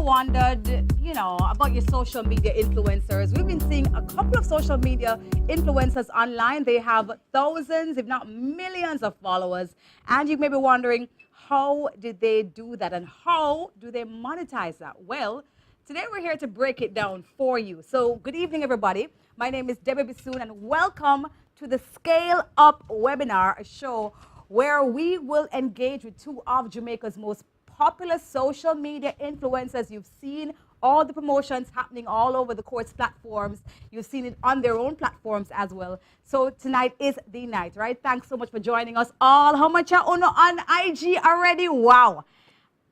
wondered, about your social media influencers, we've been seeing a couple of social media influencers online. They have thousands, if not millions of followers. And you may be wondering, how did they do that and how do they monetize that? Well, today we're here to break it down for you. So good evening, everybody. My name is Debbie Bissoon and welcome to the Scale Up webinar, a show where we will engage with two of Jamaica's most popular social media influencers. You've seen all the promotions happening all over the Quartz platforms. You've seen it on their own platforms as well. So tonight is the night, right? Thanks so much for joining us all. How much are on IG already? Wow.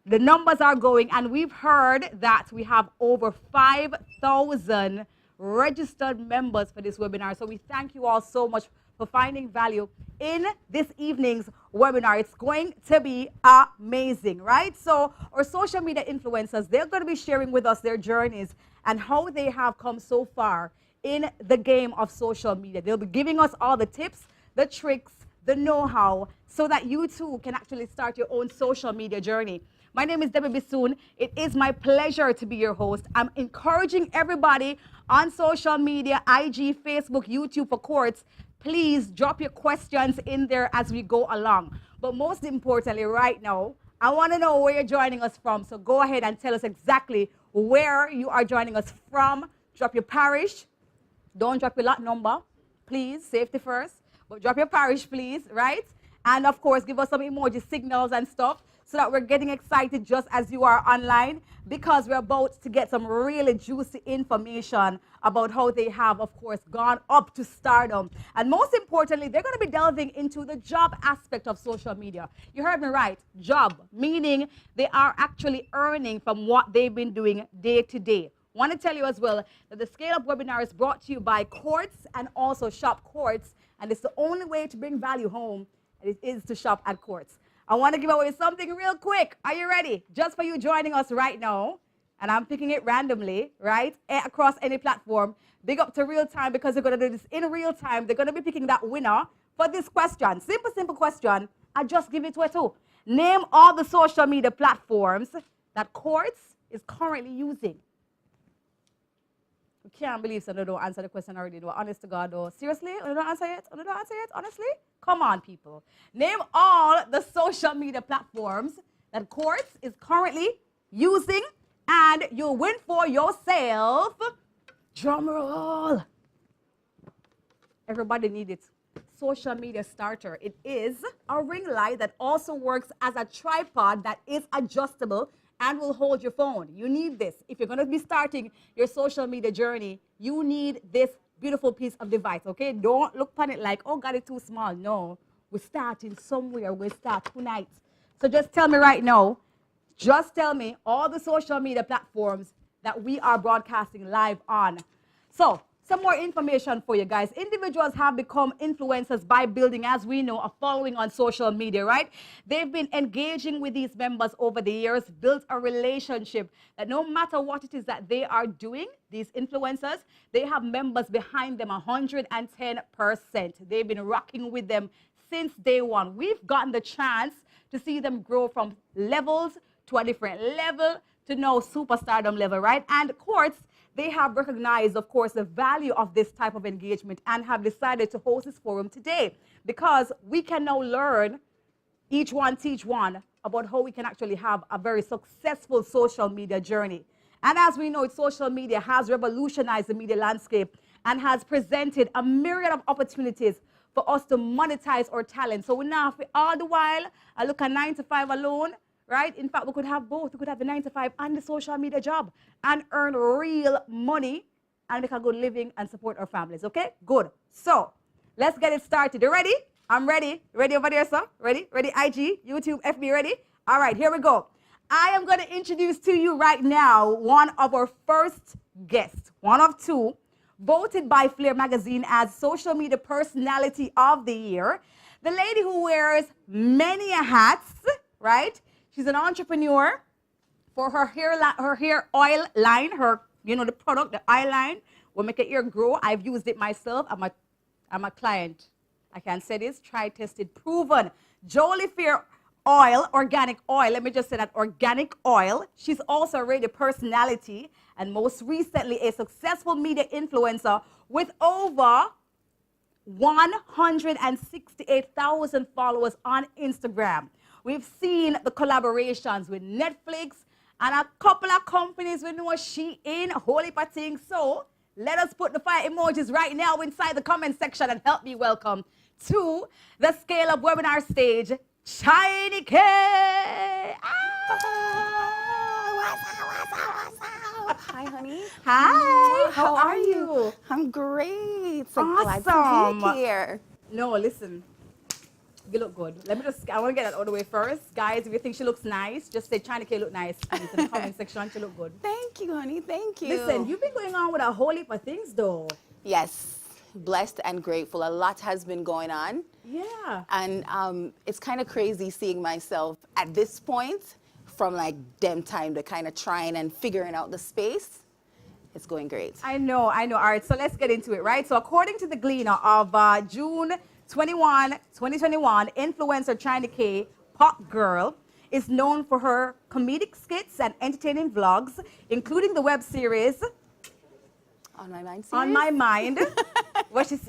The numbers are going, and we've heard that we have over 5,000 registered members for this webinar. So we thank you all so much for finding value in this evening's webinar. It's going to be amazing, right? So our social media influencers, they're going to be sharing with us their journeys and how they have come so far in the game of social media. They'll be giving us all the tips, the tricks, the know-how, so that you too can actually start your own social media journey. My name is Debbie Bissoon. It is my pleasure to be your host. I'm encouraging everybody on social media, IG, Facebook, YouTube for Quartz. Please drop your questions in there as we go along. But most importantly, right now, I want to know where you're joining us from. So go ahead and tell us exactly where you are joining us from. Drop your parish. Don't drop your lot number, please. Safety first. But drop your parish, please, right? And of course, give us some emoji signals and stuff so that we're getting excited just as you are online, because we're about to get some really juicy information about how they have, of course, gone up to stardom. And most importantly, they're going to be delving into the job aspect of social media. You heard me right, job, meaning they are actually earning from what they've been doing day to day. Want to tell you as well that the Scale Up webinar is brought to you by Quartz and also Shop Quartz, and it's the only way to bring value home, and it is to shop at Quartz. I want to give away something real quick. Are you ready? Just for you joining us right now. And I'm picking it randomly, right? Across any platform. Big up to Real Time, because they're going to do this in real time. They're going to be picking that winner for this question. Simple question. I just give it to it too. Name all the social media platforms that Quartz is currently using. I can't believe someone don't answer the question already. No, honest to God, though. Seriously? You don't answer it? You don't answer it? Honestly? Come on, people. Name all the social media platforms that Quartz is currently using, and you'll win for yourself. Drum roll. Everybody needs it. Social media starter. It is a ring light that also works as a tripod that is adjustable and will hold your phone. You need this. If you're going to be starting your social media journey, you need this beautiful piece of device, okay? Don't look upon it like, oh, God, it's too small. No, we're starting somewhere. We'll start tonight. So just tell me right now, just tell me all the social media platforms that we are broadcasting live on. So some more information for you guys. Individuals have become influencers by building, as we know, a following on social media, right? They've been engaging with these members over the years, built a relationship that no matter what it is that they are doing, these influencers, they have members behind them 110%. They've been rocking with them since day one. We've gotten the chance to see them grow from levels to a different level to now superstardom level, right? And Quartz, they have recognized, of course, the value of this type of engagement and have decided to host this forum today, because we can now learn, each one teach one, about how we can actually have a very successful social media journey. And as we know, social media has revolutionized the media landscape and has presented a myriad of opportunities for us to monetize our talent. So we now, all the while, I look at 9 to 5 alone, right? In fact, we could have both. We could have the 9 to 5 and the social media job and earn real money and make a good living and support our families, okay? Good. So let's get it started. You ready? I'm ready. Ready over there, sir? Ready? Ready? IG, YouTube, FB, ready? All right, here we go. I am going to introduce to you right now one of our first guests, one of two, voted by Flair Magazine as Social Media Personality of the Year. The lady who wears many hats, right? She's an entrepreneur for her hair oil line, the product, the eye line, will make your hair grow. I've used it myself. I'm a client. I can say this, tried, tested, proven. Jolie Fair oil, organic oil. Let me just say that organic oil. She's also a radio personality and most recently a successful media influencer with over 168,000 followers on Instagram. We've seen the collaborations with Netflix and a couple of companies we know she in whole heap of things. So let us put the fire emojis right now inside the comment section and help me welcome to the Scale Up webinar stage, Shiny K. Hi, honey. Hi. How are you? I'm great. So glad Awesome. to be here. No, listen. You look good. I want to get that all the way first. Guys, if you think she looks nice, just say China K look nice in the comment section. She look good. Thank you, honey. Thank you. Listen, you've been going on with a whole heap of things, though. Yes. Blessed and grateful. A lot has been going on. Yeah. And it's kind of crazy seeing myself at this point from like dem time to kind of trying and figuring out the space. It's going great. I know. All right, so let's get into it, right? So according to the Gleaner of June 21, 2021, influencer China K, Pop Girl, is known for her comedic skits and entertaining vlogs, including the web series On My Mind series? On My Mind.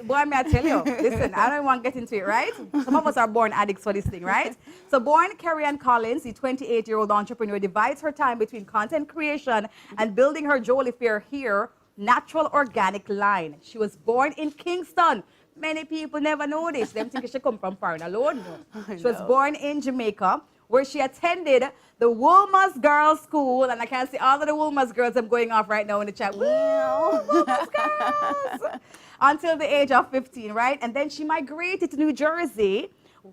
Boy, may I tell you, listen, I don't want to get into it, right? Some of us are born addicts for this thing, right? So born Carrie-Ann Collins, the 28-year-old entrepreneur, divides her time between content creation and building her Jolie Fair Here natural organic line. She was born in Kingston. Many people never know this. Them think she come from foreign alone. No. She was born in Jamaica, where she attended the Woolmas Girls School, and I can see all of the Woolmas girls I'm going off right now in the chat. Woolmas girls! Until the age of 15, right? And then she migrated to New Jersey.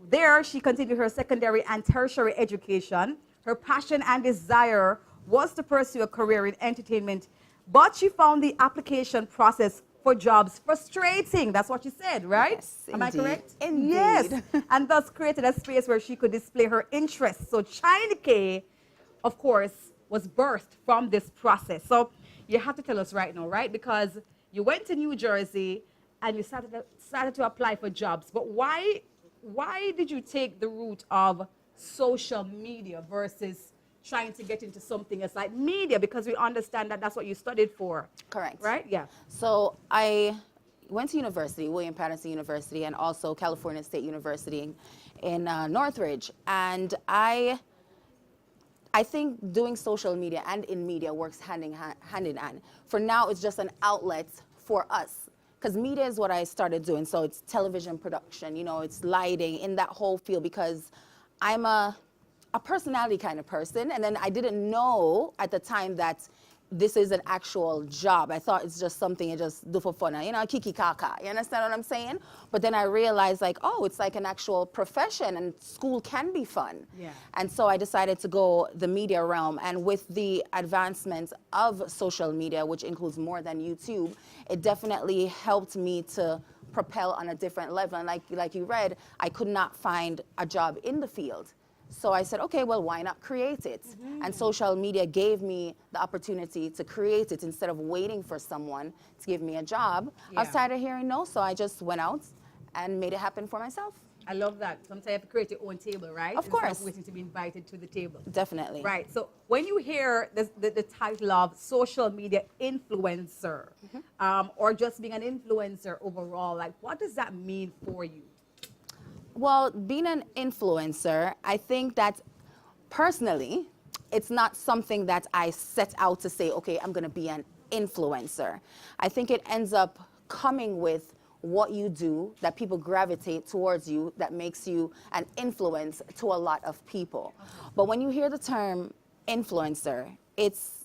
There, she continued her secondary and tertiary education. Her passion and desire was to pursue a career in entertainment, but she found the application process for jobs frustrating. That's what she said, right? Yes, Am I correct? Indeed. Yes. And thus created a space where she could display her interests. So China K, of course, was birthed from this process. So you have to tell us right now, right? Because you went to New Jersey and you started to apply for jobs. But why did you take the route of social media versus trying to get into something else like media? Because we understand that that's what you studied for. Correct. Right? Yeah. So I went to university, William Patterson University, and also California State University in Northridge. And I think doing social media and in media works hand in hand. For now, it's just an outlet for us. Because media is what I started doing. So it's television production, it's lighting in that whole field, because I'm a personality kind of person. And then I didn't know at the time that this is an actual job. I thought it's just something you just do for fun, kiki kaka. You understand what I'm saying? But then I realized it's like an actual profession, and school can be fun. Yeah. And so I decided to go the media realm. And with the advancement of social media, which includes more than YouTube, it definitely helped me to propel on a different level. And like you read, I could not find a job in the field. So I said, okay, well, why not create it? Mm-hmm. And social media gave me the opportunity to create it instead of waiting for someone to give me a job. Yeah. I was tired of hearing no, so I just went out and made it happen for myself. I love that. Sometimes you have to create your own table, right? Of course. Instead of waiting to be invited to the table. Definitely. Right. So when you hear the title of social media influencer, or just being an influencer overall, what does that mean for you? Well, being an influencer, I think that personally, it's not something that I set out to say, okay, I'm going to be an influencer. I think it ends up coming with what you do, that people gravitate towards you, that makes you an influence to a lot of people. But when you hear the term influencer, it's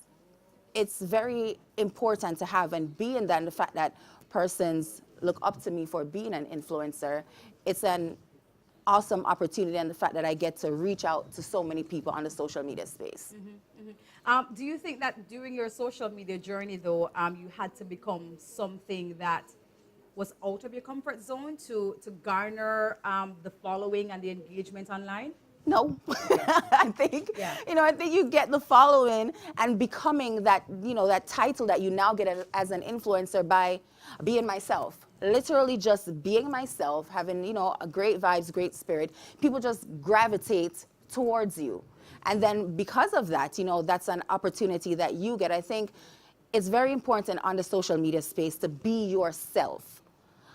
very important to have and be in that, and the fact that persons look up to me for being an influencer, it's an awesome opportunity, and the fact that I get to reach out to so many people on the social media space. Mm-hmm, mm-hmm. Do you think that during your social media journey, though, you had to become something that was out of your comfort zone to garner the following and the engagement online? No, I think, I think you get the following and becoming that, that title that you now get as an influencer by being myself. Literally just being myself, having, a great vibes, great spirit. People just gravitate towards you. And then because of that, that's an opportunity that you get. I think it's very important on the social media space to be yourself.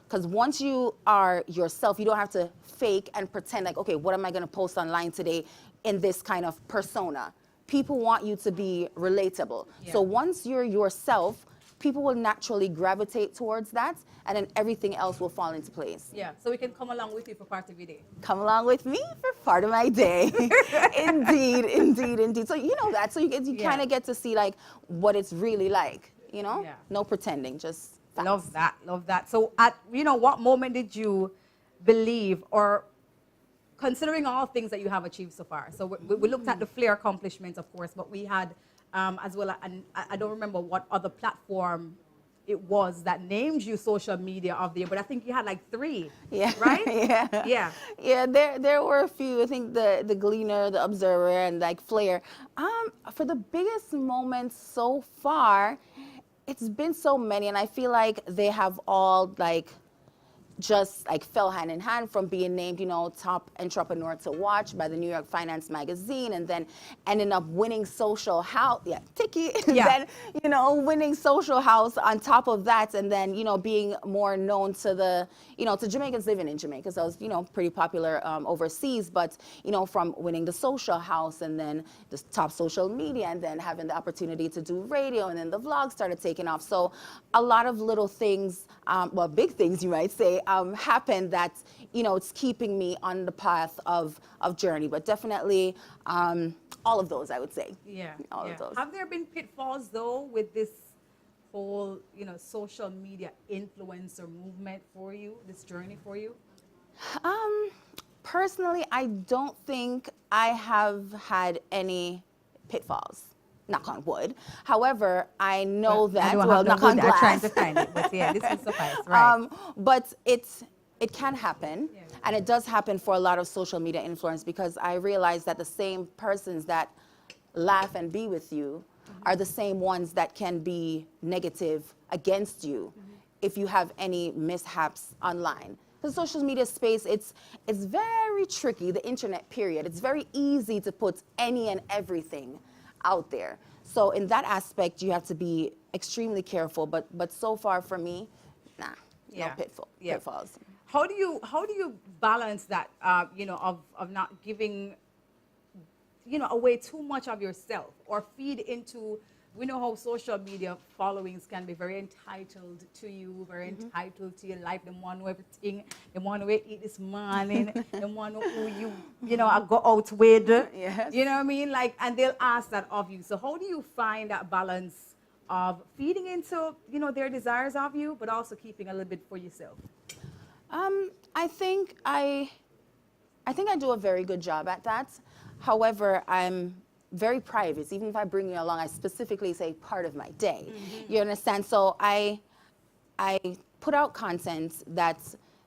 Because once you are yourself, you don't have to fake and pretend like, okay, what am I going to post online today in this kind of persona? People want you to be relatable. Yeah. So once you're yourself, people will naturally gravitate towards that, and then everything else will fall into place. Yeah, so we can come along with you for part of your day. Come along with me for part of my day. Indeed, indeed, indeed. So you know that. So you kind of get to see like what it's really like, Yeah. No pretending, just facts. Love that, love that. So at, what moment did you believe, or considering all things that you have achieved so far? So we looked at the Flair accomplishments, of course, but we had as well, and I don't remember what other platform it was that named you social media of the year, but I think you had like 3. Yeah. Right? Yeah. Yeah, there were a few. I think the Gleaner, the Observer, and like Flair. For the biggest moments so far, it's been so many, and I feel like they have all like just like fell hand in hand, from being named, top entrepreneur to watch by the New York Finance magazine, and then ending up winning Social House, Tiki, Yeah. then, winning Social House on top of that, and then, being more known to the, to Jamaicans living in Jamaica. So I was, pretty popular overseas, but, from winning the Social House and then the top social media, and then having the opportunity to do radio, and then the vlog started taking off. So a lot of little things, big things you might say, happened that, it's keeping me on the path of journey. But definitely all of those, I would say. Yeah. All of those. Have there been pitfalls, though, with this whole, social media influencer movement for you, this journey for you? Personally, I don't think I have had any pitfalls. Knock on wood. However, I know that, knock on glass. I'm trying to find it, but yeah, this will suffice, right? But it can happen, and it does happen for a lot of social media influence, because I realize that the same persons that laugh and be with you are the same ones that can be negative against you if you have any mishaps online. The social media space, it's very tricky, the internet period. It's very easy to put any and everything out there. So in that aspect, you have to be extremely careful. But so far for me, no pitfalls. How do you balance that? Of not giving, away too much of yourself, or feed into. We know how social media followings can be very entitled to you, very entitled to your life. They want to know everything. They want to eat this morning. They want to know who I go out with. Yes. You know what I mean? Like, and they'll ask that of you. So how do you find that balance of feeding into, their desires of you, but also keeping a little bit for yourself? I think I do a very good job at that. However, I'm very private. Even if I bring you along, I specifically say part of my day. You understand? So I put out content that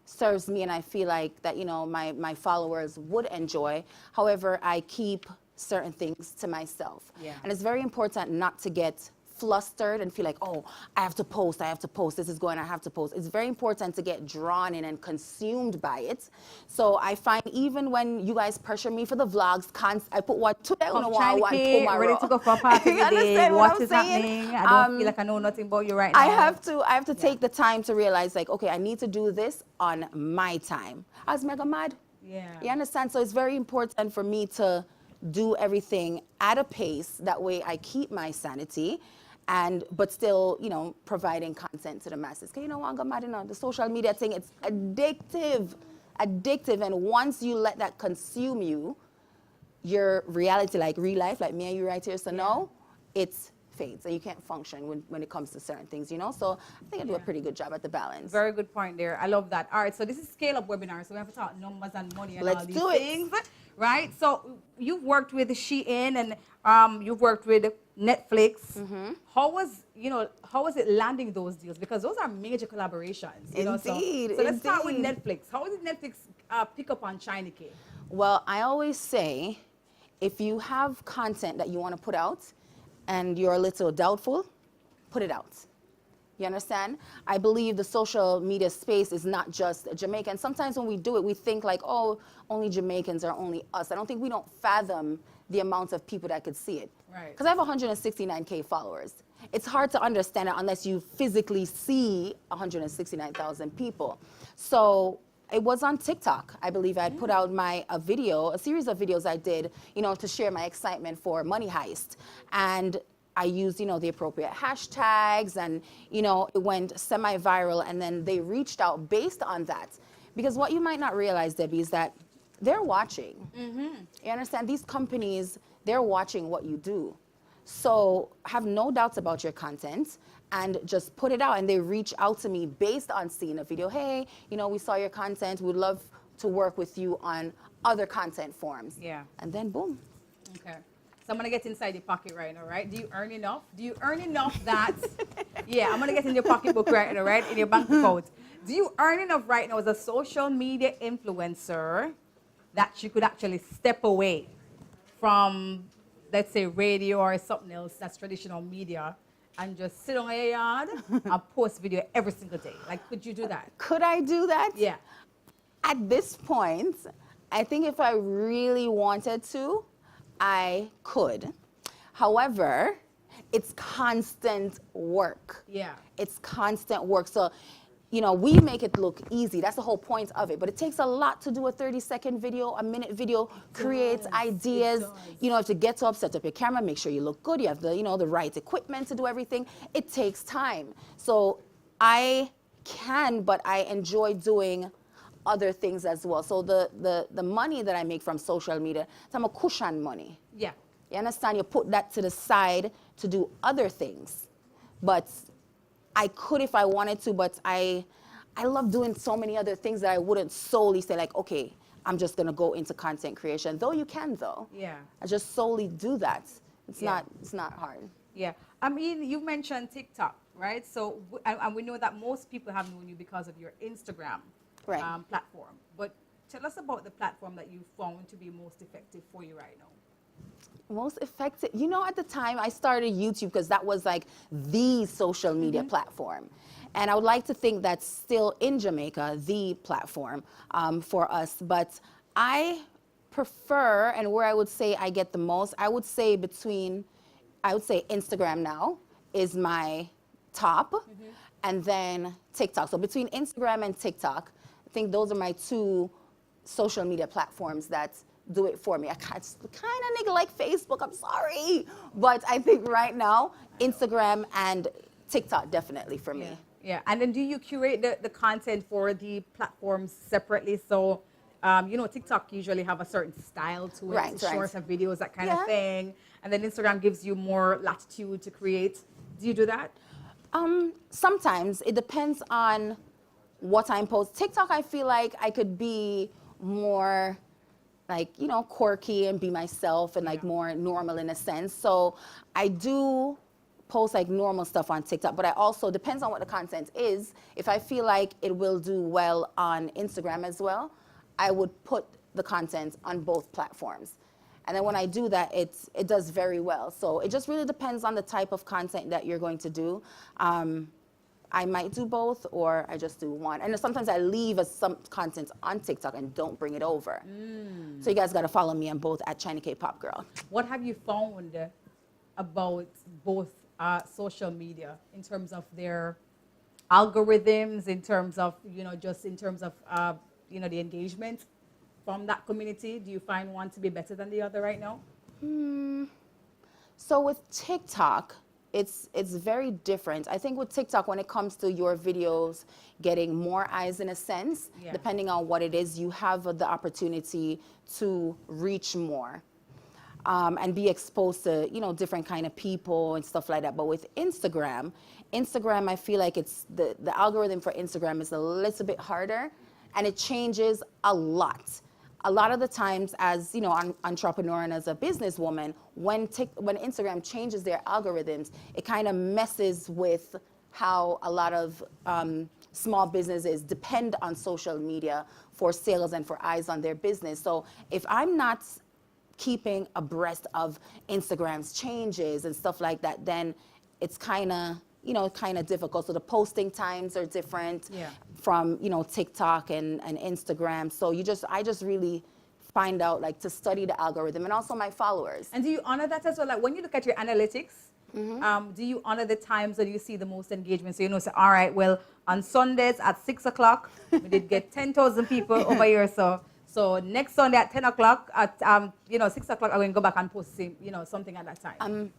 serves me, and I feel like that, my followers would enjoy. However, I keep certain things to myself. Yeah. And it's very important not to get flustered and feel like, oh, I have to post, this is going, I have to post. It's very important to get drawn in and consumed by it. So I find even when you guys pressure me for the vlogs, I put what today on one tomorrow. Ready to go for a party today. What is saying? happening? I don't feel like I know nothing about you right now. I have to take the time to realize, like, okay, I need to do this on my time. I was mega mad. Yeah. You understand? So it's very important for me to do everything at a pace. That way I keep my sanity, but still, providing content to the masses. Because the social media thing, it's addictive. And once you let that consume you, your reality, like real life, like me and you right here, so no, it fades, and you can't function when it comes to certain things, So I think I do a pretty good job at the balance. Very good point there. I love that. All right, so this is Scale Up webinar, so we have to talk numbers and money and all these things. Right? So you've worked with Shein, and you've worked with Netflix. How was it landing those deals? Because those are major collaborations. Indeed. So let's start with Netflix. How did Netflix pick up on China K? Well, I always say, if you have content that you want to put out and you're a little doubtful, put it out. You understand? I believe the social media space is not just Jamaica. And sometimes when we do it, we think like, oh, only Jamaicans or only us. I don't think we don't fathom the amount of people that could see it. Right. Because I have 169K followers. It's hard to understand it unless you physically see 169,000 people. So it was on TikTok. I believe I put out a series of videos I did, to share my excitement for Money Heist. And I used, the appropriate hashtags, and, it went semi-viral, and then they reached out based on that. Because what you might not realize, Debbie, is that they're watching. You understand? These companies, they're watching what you do. So have no doubts about your content and just put it out. And they reach out to me based on seeing a video. Hey, we saw your content. We'd love to work with you on other content forms. Yeah. And then boom. Okay. So I'm going to get inside your pocket right now, right? Do you earn enough? Do you earn enough that, yeah, I'm going to get in your pocketbook right now, right? In your bank account. Do you earn enough right now as a social media influencer that you could actually step away from, let's say, radio or something else that's traditional media and just sit on your yard and post video every single day? Like, could you do that? Could I do that? Yeah. At this point, I think if I really wanted to, I could. However, it's constant work. Yeah. It's constant work. So, we make it look easy. That's the whole point of it. But it takes a lot to do a 30-second video, a minute video, create ideas. You have to get up, set up your camera, make sure you look good. You have the right equipment to do everything. It takes time. So I can, but I enjoy doing other things as well. So the money that I make from social media, it's a cushion money. Yeah. You understand? You put that to the side to do other things. But I could if I wanted to, but I love doing so many other things that I wouldn't solely say like, okay, I'm just gonna go into content creation. Though you can though. Yeah. I just solely do that. It's Yeah. not hard. Yeah. I mean, you mentioned TikTok, right? So, and we know that most people have known you because of your Instagram Right. Platform. But tell us about the platform that you found to be most effective for you right now. Most effective, at the time I started YouTube because that was like the social media platform. And I would like to think that's still in Jamaica, the platform for us. But I prefer, and where I would say I get the most, I would say Instagram now is my top, and then TikTok. So between Instagram and TikTok, I think those are my two social media platforms that do it for me. I kind of nigga like Facebook, I'm sorry. But I think right now, Instagram and TikTok definitely for me. Yeah. And then do you curate the content for the platforms separately? So, TikTok usually have a certain style to it, Right. shorts and videos, that kind of Yeah. thing. And then Instagram gives you more latitude to create. Do you do that? Sometimes it depends on what I'm post. TikTok, I feel like I could be more like, quirky and be myself and like more normal in a sense. So I do post like normal stuff on TikTok, but I also, depends on what the content is. If I feel like it will do well on Instagram as well, I would put the content on both platforms. And then when I do that, it does very well. So it just really depends on the type of content that you're going to do. I might do both, or I just do one. And sometimes I leave some content on TikTok and don't bring it over. So you guys got to follow me on both at China K-Pop Girl. What have you found about both social media in terms of their algorithms, in terms of, just in terms of, the engagement from that community? Do you find one to be better than the other right now? So with TikTok, it's very different. I think with TikTok, when it comes to your videos getting more eyes in a sense, depending on what it is, you have the opportunity to reach more and be exposed to, different kind of people and stuff like that. But with Instagram, I feel like it's the algorithm for Instagram is a little bit harder, and it changes a lot. A lot of the times, as an entrepreneur and as a businesswoman, when Instagram changes their algorithms, it kind of messes with how a lot of small businesses depend on social media for sales and for eyes on their business. So if I'm not keeping abreast of Instagram's changes and stuff like that, then it's kind of kind of difficult. So the posting times are different from, TikTok and Instagram. So I just really find out, like, to study the algorithm and also my followers. And do you honor that as well? Like, when you look at your analytics, do you honor the times that you see the most engagement? So, say, all right, well, on Sundays at 6 o'clock, we did get 10,000 people over here. So next Sunday at 10 o'clock, at 6 o'clock, I'm going to go back and post, something at that time.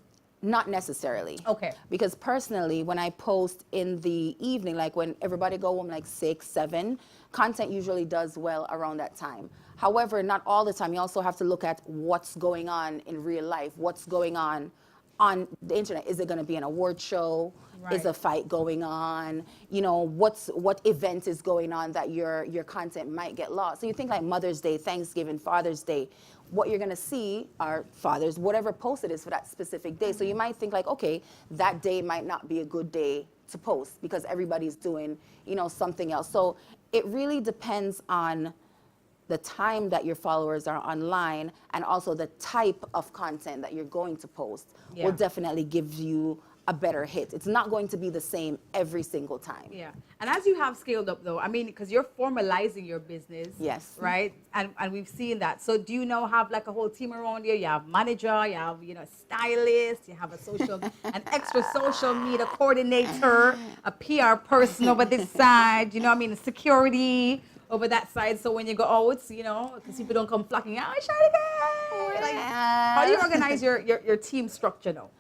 Not necessarily. Okay. Because personally, when I post in the evening, like when everybody go home like 6, 7, content usually does well around that time. However, not all the time. You also have to look at what's going on in real life, what's going on the internet. Is it going to be an award show? Right. Is a fight going on? What event is going on that your content might get lost? So you think like Mother's Day, Thanksgiving, Father's Day, what you're going to see are fathers, whatever post it is for that specific day. So you might think like, okay, that day might not be a good day to post because everybody's doing, something else. So it really depends on the time that your followers are online, and also the type of content that you're going to post will definitely give you a better hit. It's not going to be the same every single time. Yeah. And as you have scaled up though, I mean, because you're formalizing your business. Yes. Right? And we've seen that. So do you now have like a whole team around you? You have manager, you have, stylist, you have an extra social media coordinator, a PR person over this side, security over that side. So when you go out, because people don't come flocking out, how do you organize your team structure now?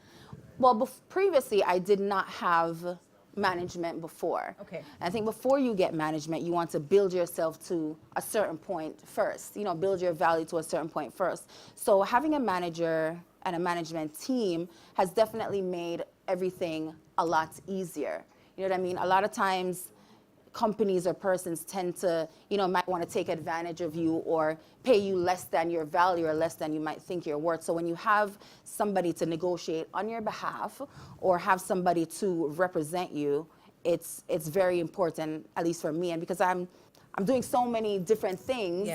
Well, previously, I did not have management before. Okay. I think before you get management, you want to build yourself to a certain point first, build your value to a certain point first. So having a manager and a management team has definitely made everything a lot easier. You know what I mean? A lot of times, companies or persons tend to, might want to take advantage of you or pay you less than your value or less than you might think you're worth. So when you have somebody to negotiate on your behalf or have somebody to represent you, it's very important, at least for me. And because I'm doing so many different things,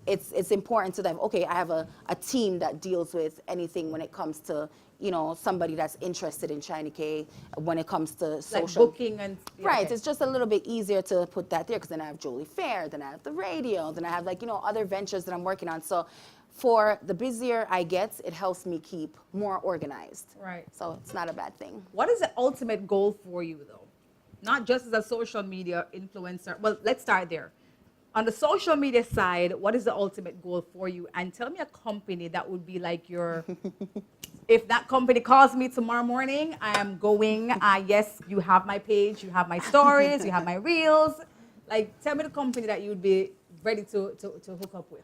it's important to them. Okay, I have a team that deals with anything when it comes to somebody that's interested in China K, when it comes to social. Like booking and... Right, okay. It's just a little bit easier to put that there because then I have Jolie Fair, then I have the radio, then I have other ventures that I'm working on. So for the busier I get, it helps me keep more organized. Right. So it's not a bad thing. What is the ultimate goal for you though? Not just as a social media influencer. Well, let's start there. On the social media side, what is the ultimate goal for you? And tell me a company that would be like your... If that company calls me tomorrow morning, I am going, yes, you have my page, you have my stories, you have my reels. Like, tell me the company that you would be ready to hook up with.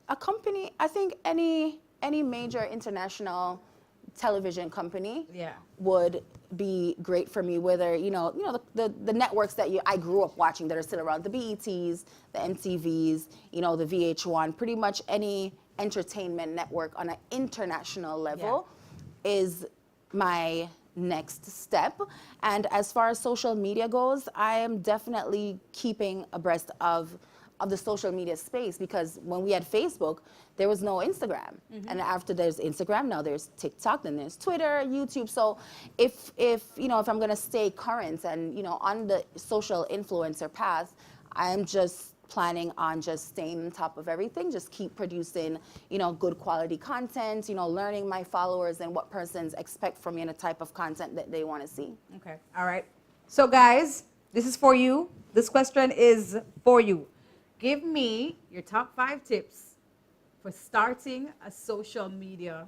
A company, I think any major international television company would be great for me, whether, the networks that I grew up watching that are still around, the BETs, the MTVs, the VH1, pretty much any entertainment network on an international level is my next step. And as far as social media goes, I am definitely keeping abreast of the social media space, because when we had Facebook, there was no Instagram. And after there's Instagram, now there's TikTok, then there's Twitter, YouTube. So if I'm gonna stay current and, on the social influencer path, I'm just planning on just staying on top of everything, just keep producing, good quality content, learning my followers and what persons expect from me and the type of content that they want to see. Okay, all right. So guys, this is for you. This question is for you. Give me your top 5 tips for starting a social media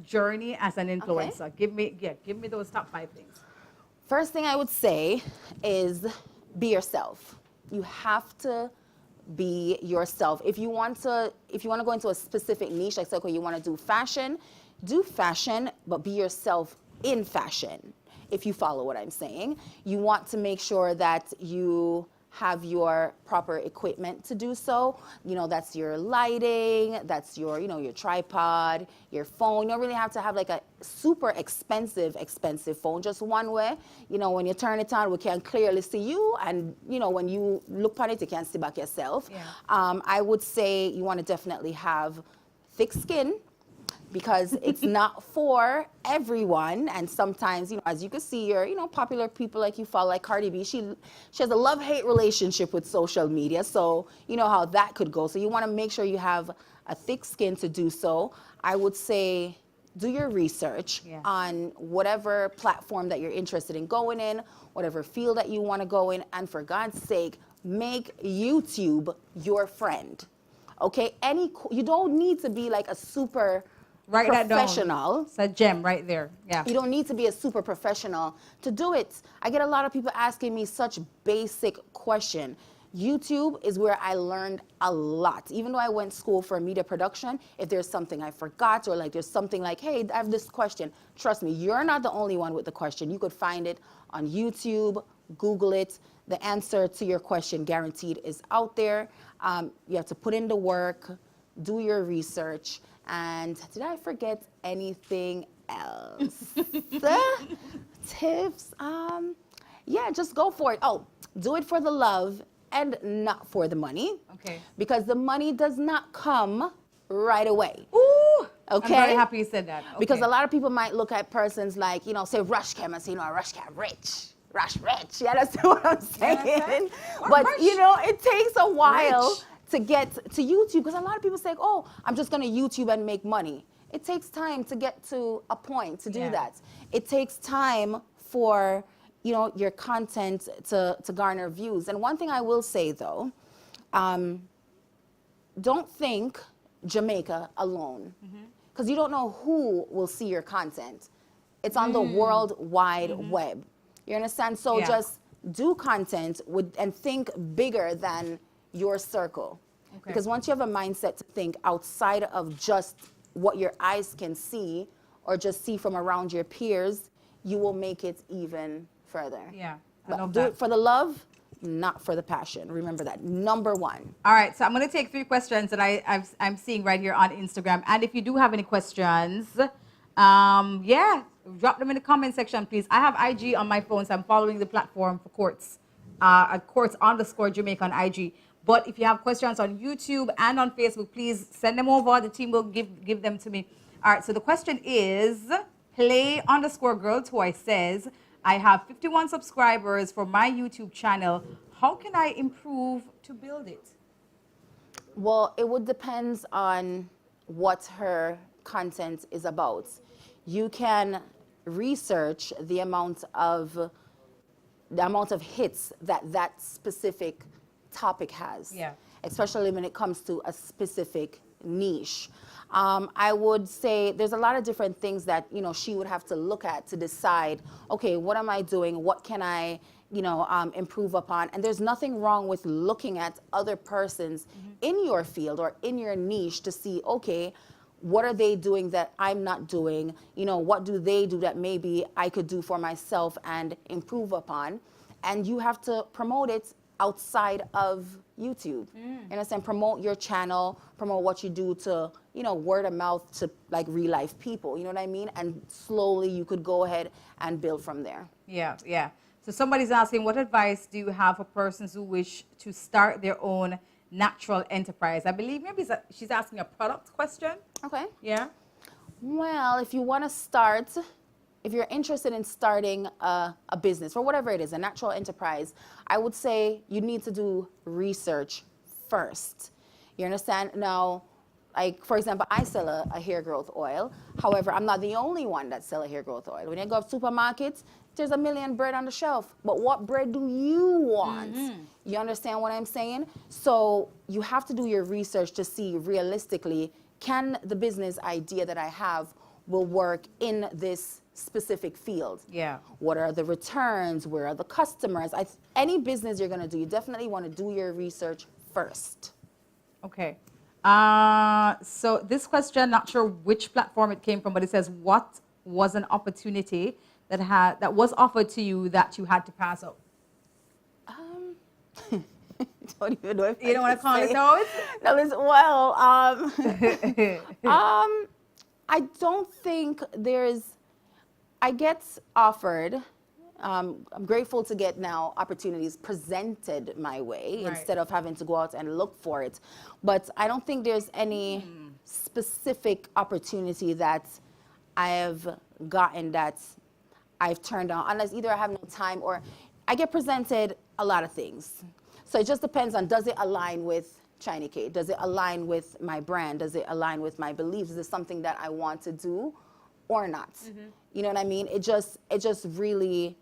journey as an influencer. Okay. Give me those top 5 things. First thing I would say is be yourself. You have to be yourself. If you want to go into a specific niche, like you want to do fashion, but be yourself in fashion. If you follow what I'm saying, you want to make sure that you have your proper equipment to do so. That's your lighting, that's your, your tripod, your phone. You don't really have to have like a super expensive phone, just one way. When you turn it on, we can clearly see you. And, when you look on it, you can't see back yourself. Yeah. I would say you want to definitely have thick skin. because it's not for everyone. And sometimes, as you can see, your, popular people like you follow, like Cardi B, she has a love-hate relationship with social media. So you know how that could go. So you want to make sure you have a thick skin to do so. I would say do your research on whatever platform that you're interested in going in, whatever field that you want to go in, and for God's sake, make YouTube your friend. Okay? You don't need to be like a super Write professional. That down. It's a gem right there. Yeah. You don't need to be a super professional to do it. I get a lot of people asking me such basic question. YouTube is where I learned a lot. Even though I went to school for media production, if there's something I forgot or like there's something like, hey, I have this question, trust me, you're not the only one with the question. You could find it on YouTube, Google it. The answer to your question guaranteed is out there. You have to put in the work, do your research. And did I forget anything else? Tips? Yeah, just go for it. Oh, do it for the love and not for the money. Okay. Because the money does not come right away. Ooh. Okay. I'm very happy you said that. Okay. Because a lot of people might look at persons like, say Rush Cam and say, Rush Cam rich. Rush rich. Yeah, that's what I'm saying. But, it takes a while to get to YouTube, because a lot of people say, oh, I'm just going to YouTube and make money. It takes time to get to a point to do that. It takes time for, your content to garner views. And one thing I will say, though, don't think Jamaica alone, because you don't know who will see your content. It's on the World Wide Web. You understand? So just do content and think bigger than your circle. Okay. Because once you have a mindset to think outside of just what your eyes can see or just see from around your peers, you will make it even further. Yeah. But do it for the love, not for the passion. Remember that. Number one. All right. So I'm going to take 3 questions that I'm seeing right here on Instagram. And if you do have any questions, drop them in the comment section, please. I have IG on my phone, so I'm following the platform for Quartz. At Quartz_Jamaica on IG. But if you have questions on YouTube and on Facebook, please send them over. The team will give them to me. All right, so the question is, Play_Girl Toy says, I have 51 subscribers for my YouTube channel. How can I improve to build it? Well, it would depend on what her content is about. You can research the amount of hits that specific topic has, especially when it comes to a specific niche. I would say there's a lot of different things that she would have to look at to decide, okay, what am I doing? What can I improve upon? And there's nothing wrong with looking at other persons in your field or in your niche to see, okay, what are they doing that I'm not doing? What do they do that maybe I could do for myself and improve upon? And you have to promote it outside of YouTube. You understand? Promote your channel, promote what you do to, word of mouth to like real life people. You know what I mean? And slowly you could go ahead and build from there. Yeah, yeah. So somebody's asking, what advice do you have for persons who wish to start their own natural enterprise? I believe maybe she's asking a product question. Okay. Yeah. Well, if you want to start, if you're interested in starting a business or whatever it is, a natural enterprise, I would say you need to do research first. You understand? Now, like, for example, I sell a hair growth oil. However, I'm not the only one that sell a hair growth oil. When you go to supermarkets, there's a million bread on the shelf. But what bread do you want? You understand what I'm saying? So you have to do your research to see realistically, can the business idea that I have will work in this specific field? Yeah. What are the returns? Where are the customers? Any business you're going to do, you definitely want to do your research first. Okay. So this question, not sure which platform it came from, but it says, what was an opportunity that was offered to you that you had to pass up? Don't even know if you don't want to call it out? No, listen, well, I don't think I get offered, I'm grateful to get now opportunities presented my way instead of having to go out and look for it. But I don't think there's any specific opportunity that I have gotten that I've turned down, unless either I have no time or I get presented a lot of things. So it just depends on, does it align with China K? Does it align with my brand? Does it align with my beliefs? Is this something that I want to do or not? You know what I mean? It just really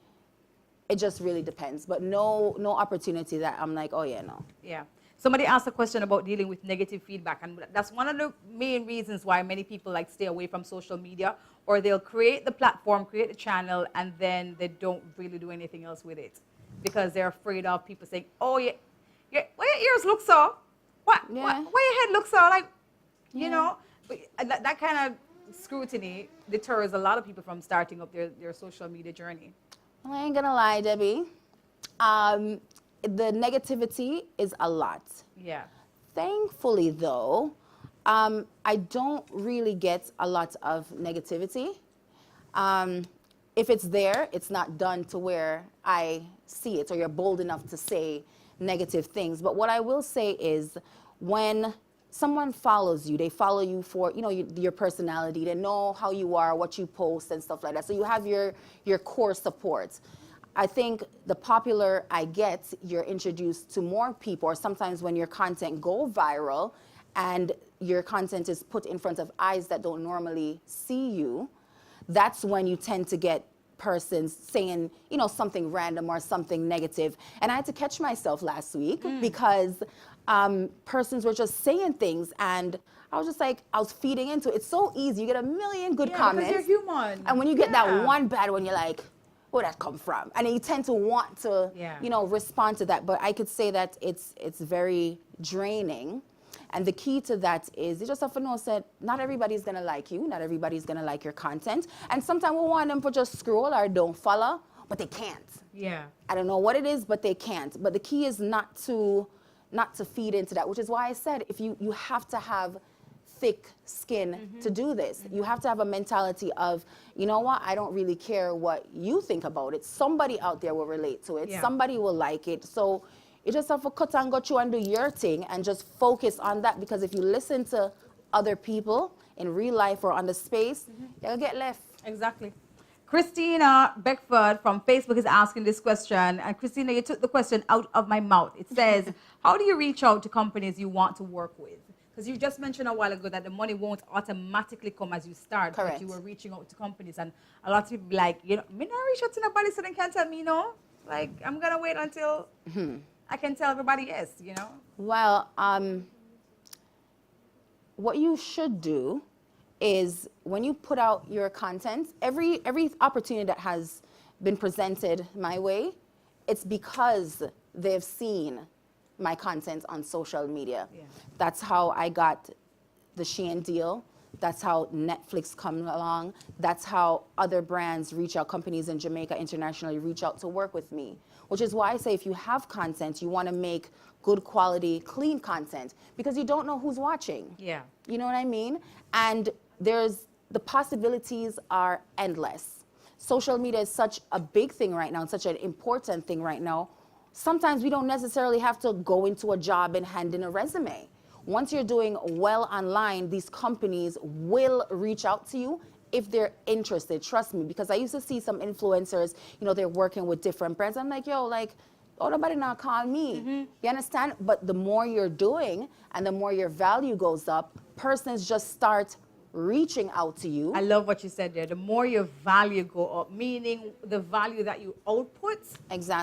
depends. But no opportunity that I'm like, oh yeah, no. Yeah. Somebody asked a question about dealing with negative feedback, and that's one of the main reasons why many people like stay away from social media, or they'll create the platform, create the channel, and then they don't really do anything else with it because they're afraid of people saying, "Oh yeah, why your ears look so? Why your head looks so?" Like, you know, but that kind of scrutiny deters a lot of people from starting up their social media journey. Well, I ain't gonna lie, Debbie. The negativity is a lot. Yeah. Thankfully, though, I don't really get a lot of negativity. If it's there, it's not done to where I see it, or you're bold enough to say negative things. But what I will say is, when someone follows you, they follow you for, you know, your personality. They know how you are, what you post, and stuff like that. So you have your core support. I think the popular I get, you're introduced to more people, or sometimes when your content go viral and your content is put in front of eyes that don't normally see you, that's when you tend to get persons saying, you know, something random or something negative. And I had to catch myself last week because persons were just saying things, and I was just like, I was feeding into it. It's so easy. You get a million good comments. Because you're human. And when you get that one bad one, you're like, where that come from? And you tend to want to, you know, respond to that. But I could say that it's very draining. And the key to that is you just have to know that not everybody's gonna like you, not everybody's gonna like your content. And sometimes we want them to just scroll or don't follow, but they can't. Yeah. I don't know what it is, but they can't. But the key is not to feed into that, which is why I said if you have to have thick skin to do this. You have to have a mentality of, you know what, I don't really care what you think about it. Somebody out there will relate to it. Somebody will like it. So you just have to cut and go through and do your thing and just focus on that, because if you listen to other people in real life or on the space, you'll get left. Exactly. Christina Beckford from Facebook is asking this question. And Christina, you took the question out of my mouth. It says, how do you reach out to companies you want to work with? Because you just mentioned a while ago that the money won't automatically come as you start. Correct. But you were reaching out to companies, and a lot of people be like, you know, me not reach out to nobody so they can't tell me no. Like, I'm going to wait until I can tell everybody yes, you know? Well, what you should do is when you put out your content, every opportunity that has been presented my way, it's because they've seen my content on social media. That's how I got the Shein deal. That's how Netflix come along. That's how other brands reach out, companies in Jamaica internationally reach out to work with me. Which is why I say if you have content, you want to make good quality, clean content, because you don't know who's watching. Yeah. You know what I mean? And the possibilities are endless. Social media is such a big thing right now, and such an important thing right now. Sometimes we don't necessarily have to go into a job and hand in a resume. Once you're doing well online, these companies will reach out to you if they're interested. Trust me, because I used to see some influencers, you know, they're working with different brands. I'm like, yo, like, oh, nobody not call me. You understand? But the more you're doing and the more your value goes up, persons just start reaching out to you. I love what you said there. The more your value go up, meaning the value that you output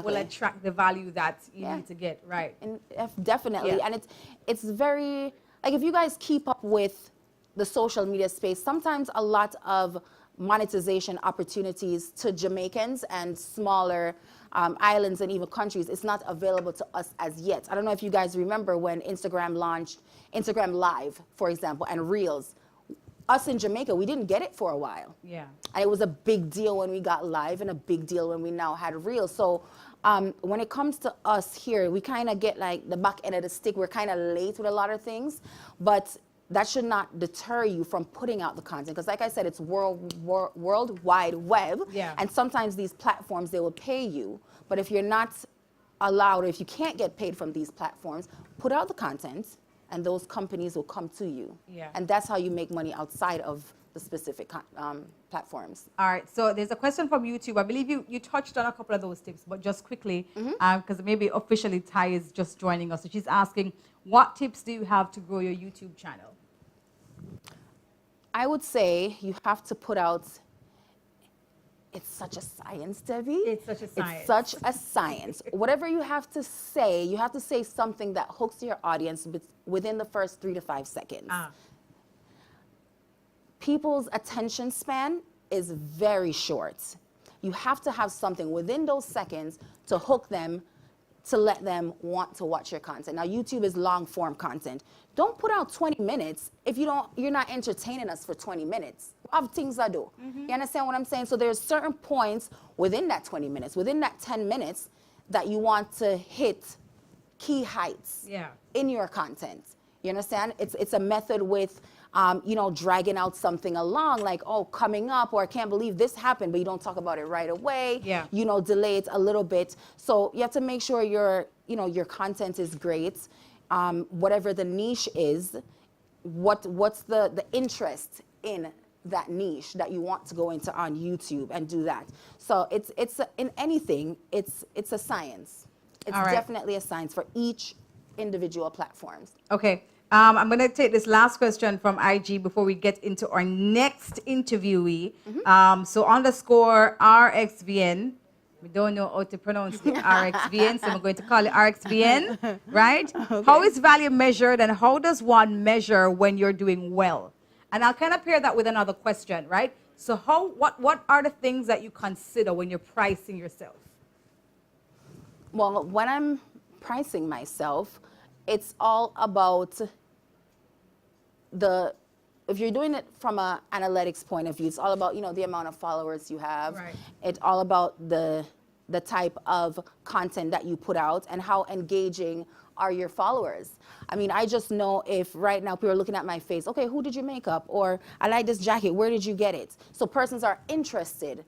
will attract the value that you need to get, right? And definitely. And it's very, like, if you guys keep up with the social media space, sometimes a lot of monetization opportunities to Jamaicans and smaller islands and even countries, it's not available to us as yet. I don't know if you guys remember when Instagram launched Instagram Live, for example, and Reels. Us in Jamaica, we didn't get it for a while. Yeah. And it was a big deal when we got Live and a big deal when we now had Reels. So when it comes to us here, we kind of get like the back end of the stick. We're kind of late with a lot of things, but that should not deter you from putting out the content. Because like I said, it's world wide web. Yeah. And sometimes these platforms, they will pay you. But if you're not allowed, or if you can't get paid from these platforms, put out the content and those companies will come to you. Yeah. And that's how you make money outside of the specific platforms. All right, so there's a question from YouTube. I believe you touched on a couple of those tips, but just quickly, because maybe officially Ty is just joining us. So she's asking, what tips do you have to grow your YouTube channel? I would say you have to put out, it's such a science, Debbie. It's such a science. It's such a science. Whatever you have to say something that hooks your audience within the first 3 to 5 seconds. People's attention span is very short. You have to have something within those seconds to hook them, to let them want to watch your content. Now, YouTube is long form content. Don't put out 20 minutes if you're not entertaining us for 20 minutes. I have things I do. You understand what I'm saying? So there's certain points within that 20 minutes, within that 10 minutes that you want to hit key heights in your content. You understand? It's a method with dragging out something along, like, oh, coming up, or I can't believe this happened, but you don't talk about it right away. Delay it a little bit. So you have to make sure your content is great. Whatever the niche is, what's the interest in that niche that you want to go into on YouTube and do that. So it's in anything, it's a science. It's definitely a science for each individual platforms. Okay. I'm going to take this last question from IG before we get into our next interviewee. So _ RXVN. We don't know how to pronounce the RXVN, so I'm going to call it RXVN, right? Okay. How is value measured, and how does one measure when you're doing well? And I'll kind of pair that with another question, right? So what are the things that you consider when you're pricing yourself? Well, when I'm pricing myself, it's all about if you're doing it from an analytics point of view, it's all about, the amount of followers you have. Right. It's all about the type of content that you put out and how engaging are your followers. I mean, I just know if right now people are looking at my face, okay, who did you make up? Or I like this jacket, where did you get it? So persons are interested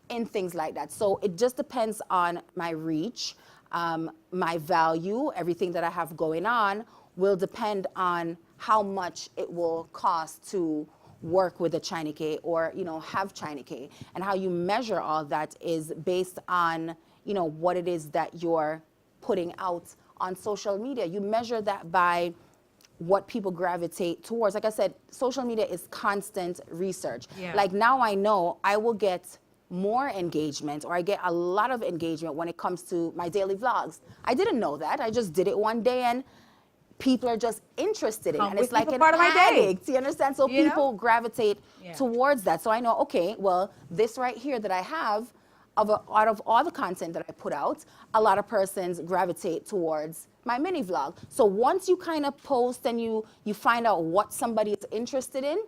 in things like that. So it just depends on my reach, my value, everything that I have going on will depend on how much it will cost to work with a China K or, have China K. And how you measure all that is based on, what it is that you're putting out on social media. You measure that by what people gravitate towards. Like I said, social media is constant research. Yeah. Like now I know I will get more engagement, or I get a lot of engagement when it comes to my daily vlogs. I didn't know that. I just did it one day and people are just interested in it. And it's like an part of my day. You understand? So people gravitate towards that. So I know, okay, well, this right here that I have, out of all the content that I put out, a lot of persons gravitate towards my mini vlog. So once you kind of post and you find out what somebody is interested in,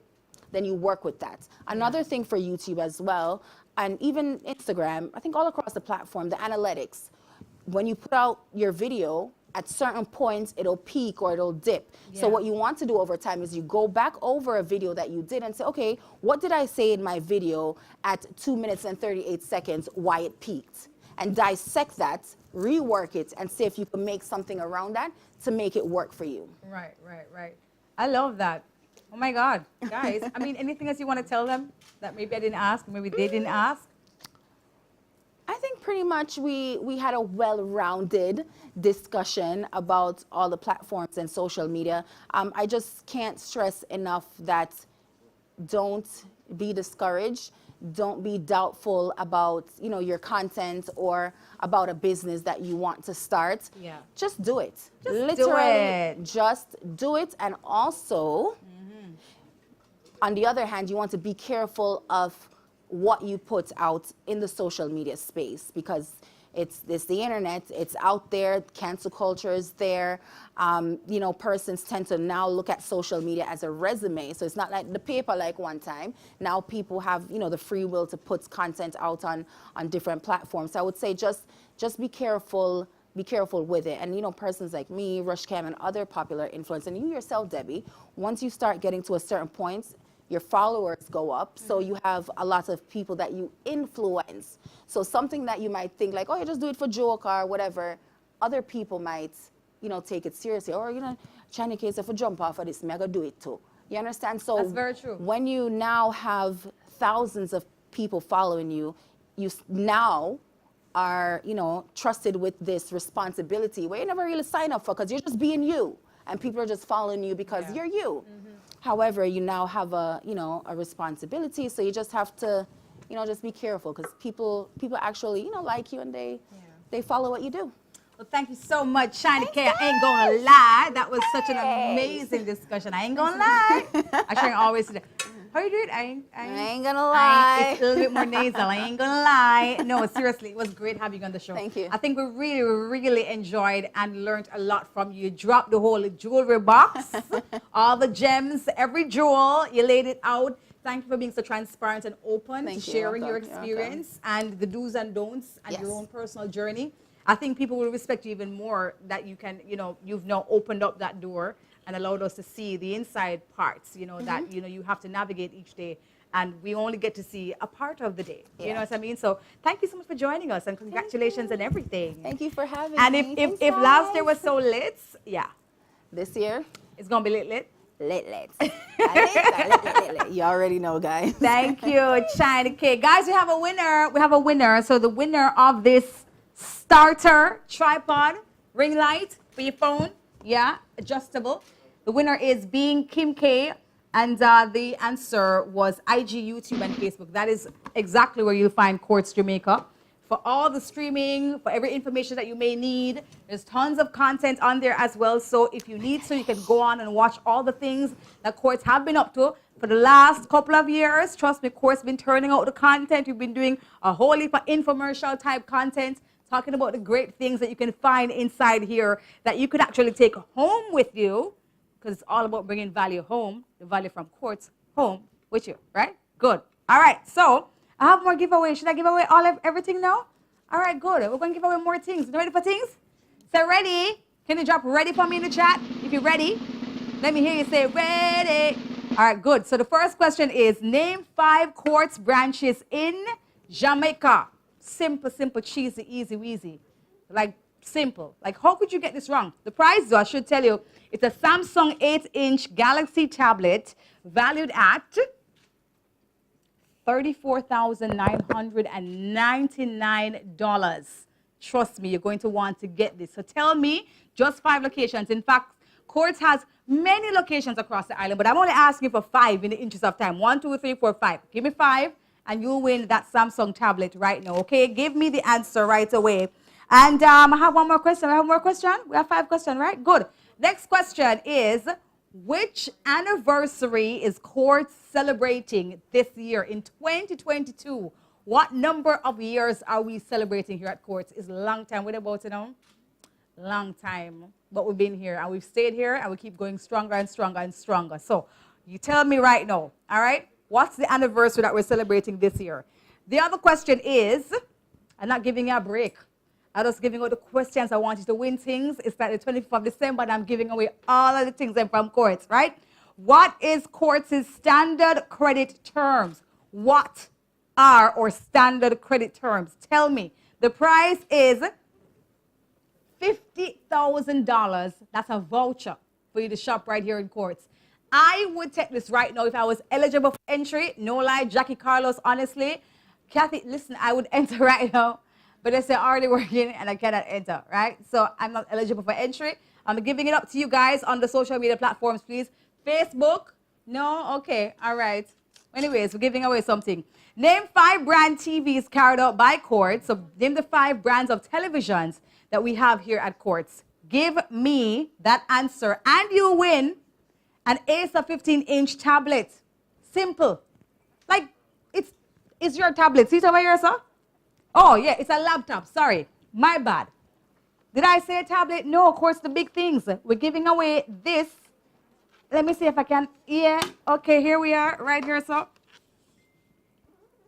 then you work with that. Another thing for YouTube as well, and even Instagram, I think all across the platform, the analytics, when you put out your video, at certain points, it'll peak or it'll dip. So what you want to do over time is you go back over a video that you did and say, okay, what did I say in my video at 2 minutes and 38 seconds, why it peaked? And dissect that, rework it, and see if you can make something around that to make it work for you. Right. I love that. Oh my God, guys. I mean, anything else you want to tell them that maybe I didn't ask, maybe they didn't ask? I think pretty much we had a well-rounded discussion about all the platforms and social media. I just can't stress enough that don't be discouraged. Don't be doubtful about, your content or about a business that you want to start. Yeah. Just do it. Just do it. Just do it. And also, on the other hand, you want to be careful of what you put out in the social media space, because it's the internet, it's out there, cancel culture is there. Persons tend to now look at social media as a resume. So it's not like the paper like one time. Now people have, the free will to put content out on different platforms. So I would say just be careful with it. And, persons like me, Rushcam, and other popular influencers, and you yourself, Debbie, once you start getting to a certain point, your followers go up, so you have a lot of people that you influence. So something that you might think like, oh, you just do it for joke or whatever, other people might, take it seriously. Or, China case, if I jump off of this, me I gotta do it too. You understand? So That's very true. when you now have thousands of people following you, now are, trusted with this responsibility where you never really sign up for because you're just being you and people are just following you because you're you. However, you now have a responsibility, so you just have to, just be careful because people actually, like you and they follow what you do. Well, thank you so much, Shiny K. I ain't gonna lie. That was such an amazing discussion. I ain't gonna lie. I try always say, how you doing? I ain't gonna lie. It's a little bit more nasal. I ain't gonna lie. No, seriously, it was great having you on the show. Thank you. I think we really enjoyed and learned a lot from you. You dropped the whole jewelry box, all the gems, every jewel. You laid it out. Thank you for being so transparent and open to sharing your experience and the do's and don'ts and your own personal journey. I think people will respect you even more that you can, you've now opened up that door and allowed us to see the inside parts, that, you have to navigate each day. And we only get to see a part of the day. You know what I mean? So thank you so much for joining us and congratulations and everything. Thank you for having me. And if last year was so lit, this year, it's going to be lit. Lit. You already know, guys. Thank you, China K. Guys, we have a winner. So the winner of this starter tripod ring light for your phone, adjustable. The winner is being Kim K, and the answer was IG, YouTube, and Facebook. That is exactly where you'll find Quartz Jamaica. For all the streaming, for every information that you may need, there's tons of content on there as well. So if you need to, you can go on and watch all the things that Quartz have been up to for the last couple of years. Trust me, Quartz been turning out the content. We've been doing a whole heap of infomercial type content, talking about the great things that you can find inside here that you could actually take home with you, because it's all about bringing value home, the value from Quartz home with you, right? Good. All right, so I have more giveaways. Should I give away everything now? All right, good. We're going to give away more things. You ready for things? Say ready. Can you drop ready for me in the chat? If you're ready, let me hear you say ready. All right, good. So the first question is, name 5 Quartz branches in Jamaica. Simple, cheesy, easy, weasy. Like, simple. Like, how could you get this wrong? The prize, though, I should tell you, it's a Samsung 8-inch Galaxy tablet valued at $34,999. Trust me, you're going to want to get this. So tell me, just 5 locations. In fact, Quartz has many locations across the island, but I'm only asking for 5 in the interest of time. 1, 2, 3, 4, 5. Give me 5, and you'll win that Samsung tablet right now, okay? Give me the answer right away. And I have one more question. We have 5 questions, right? Good. Next question is, which anniversary is Quartz celebrating this year in 2022? What number of years are we celebrating here at Quartz? It's a long time. What about, long time. But we've been here and we've stayed here and we keep going stronger and stronger and stronger. So you tell me right now, all right? What's the anniversary that we're celebrating this year? The other question is, I'm not giving you a break. I'm just giving out the questions. I want you to win things. It's like the 25th of December, and I'm giving away all of the things from Quartz, right? What is Quartz's standard credit terms? What are our standard credit terms? Tell me. The price is $50,000. That's a voucher for you to shop right here in Quartz. I would take this right now if I was eligible for entry. No lie, Jackie Carlos, honestly. Kathy, listen, I would enter right now. But they say already working and I cannot enter, right? So I'm not eligible for entry. I'm giving it up to you guys on the social media platforms, please. Facebook? No? Okay. All right. Anyways, we're giving away something. Name 5 brand TVs carried out by Quartz. So name the 5 brands of televisions that we have here at Quartz. Give me that answer and you win an Acer 15-inch tablet. Simple. Like, it's your tablet. See it over here, sir? Oh, yeah, it's a laptop. Sorry. My bad. Did I say a tablet? No, of course, the big things. We're giving away this. Let me see if I can. Yeah. Okay, here we are. Right here, so.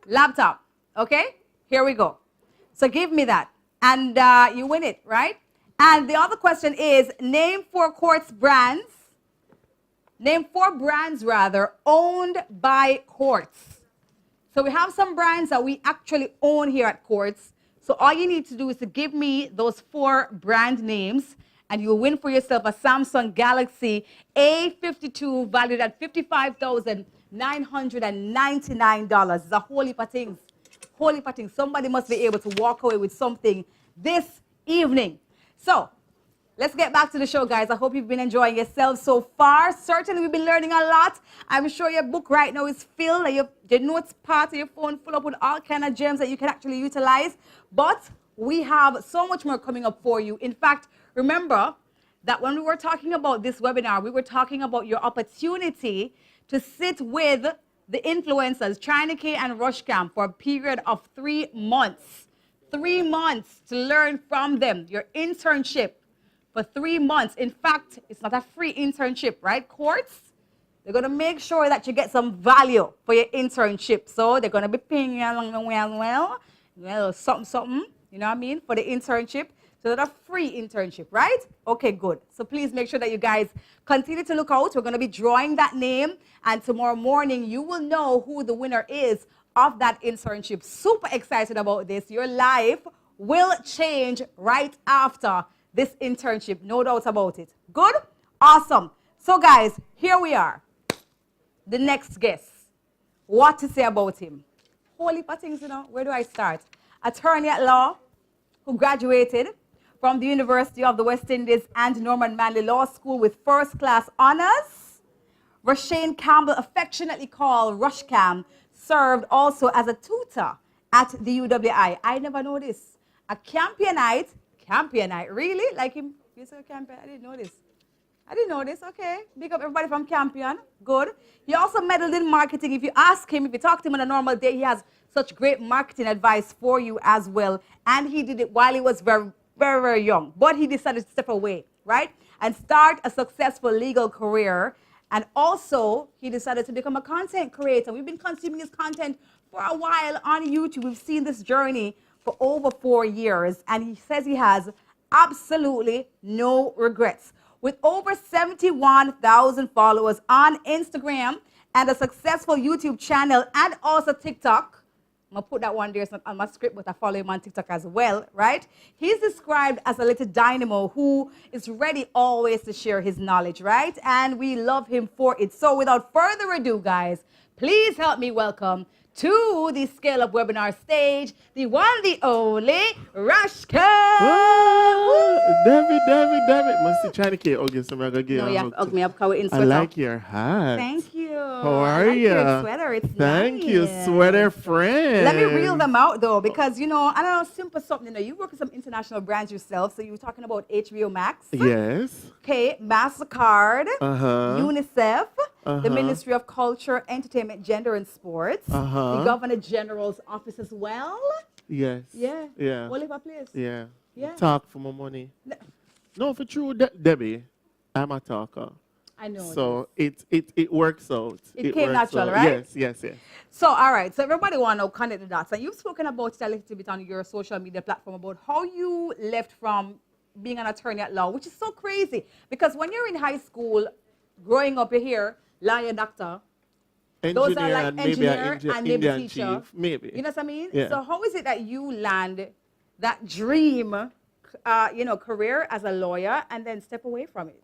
Laptop. Okay? Here we go. So give me that. And you win it, right? And the other question is, name 4 Quartz brands. Name 4 brands, rather, owned by Quartz. So we have some brands that we actually own here at Quartz. So all you need to do is to give me those 4 brand names, and you'll win for yourself a Samsung Galaxy A52 valued at $55,999. It's a whole heap of things. Whole heap of things. Somebody must be able to walk away with something this evening. So, let's get back to the show, guys. I hope you've been enjoying yourselves so far. Certainly, we've been learning a lot. I'm sure your book right now is filled, and your notes part of your phone full up with all kind of gems that you can actually utilize. But we have so much more coming up for you. In fact, remember that when we were talking about this webinar, we were talking about your opportunity to sit with the influencers, China K and Rushcam, for a period of 3 months. 3 months to learn from them, your internship. For 3 months. In fact, it's not a free internship, right, Courts? They're going to make sure that you get some value for your internship. So they're going to be paying you well, something, you know what I mean, for the internship. So that's a free internship, right? Okay, good. So please make sure that you guys continue to look out. We're going to be drawing that name. And tomorrow morning, you will know who the winner is of that internship. Super excited about this. Your life will change right after this internship, no doubt about it. Good? Awesome. So guys, here we are. The next guest. What to say about him? Holy things, you know. Where do I start? Attorney at law who graduated from the University of the West Indies and Norman Manley Law School with first-class honors. Rashane Campbell, affectionately called Rushcam, served also as a tutor at the UWI. I never know this. A Campionite, really? Like him, you say Campion? I didn't know this. Okay. Big up everybody from Campion. Good. He also meddled in marketing. If you ask him, if you talk to him on a normal day, he has such great marketing advice for you as well. And he did it while he was very, very, very young. But he decided to step away, right? And start a successful legal career. And also, he decided to become a content creator. We've been consuming his content for a while on YouTube. We've seen this journey for over 4 years, and he says he has absolutely no regrets. With over 71,000 followers on Instagram and a successful YouTube channel and also TikTok, I'm gonna put that one there on my script, but I follow him on TikTok as well, right? He's described as a little dynamo who is ready always to share his knowledge, right? And we love him for it. So without further ado, guys, please help me welcome to the Scale Up webinar stage, the one, the only, Rushcam. David. Must see China K. August, I'm gonna get No, you have to hug me up because we're in I sweater. like your hat. Thank you. How are I like you? your sweater. It's Thank nice. you, sweater friend. Let me reel them out though, because you know, I don't know, simple something. You know, you work with some international brands yourself, so you were talking about HBO Max. Yes. Okay, MasterCard, Uh-huh. UNICEF, the Uh-huh. Ministry of Culture, Entertainment, Gender and Sports, Uh-huh. the Governor General's office as well. Yes. Yeah. Yeah. Oliver Place. Yeah. Yeah. Talk for my money. No, for true, Debbie, I'm a talker. I know. So it works out. It came works natural, out. right? Yes. So, all right. So, everybody want to know, connect the dots. And you've spoken about it a little bit on your social media platform about how you left from being an attorney at law, which is so crazy. Because when you're in high school, growing up, you hear lawyer, doctor. Those are like and maybe engineer an and maybe Indian teacher. chief. Maybe. You know what I mean? Yeah. So, how is it that you land that dream, career as a lawyer and then step away from it?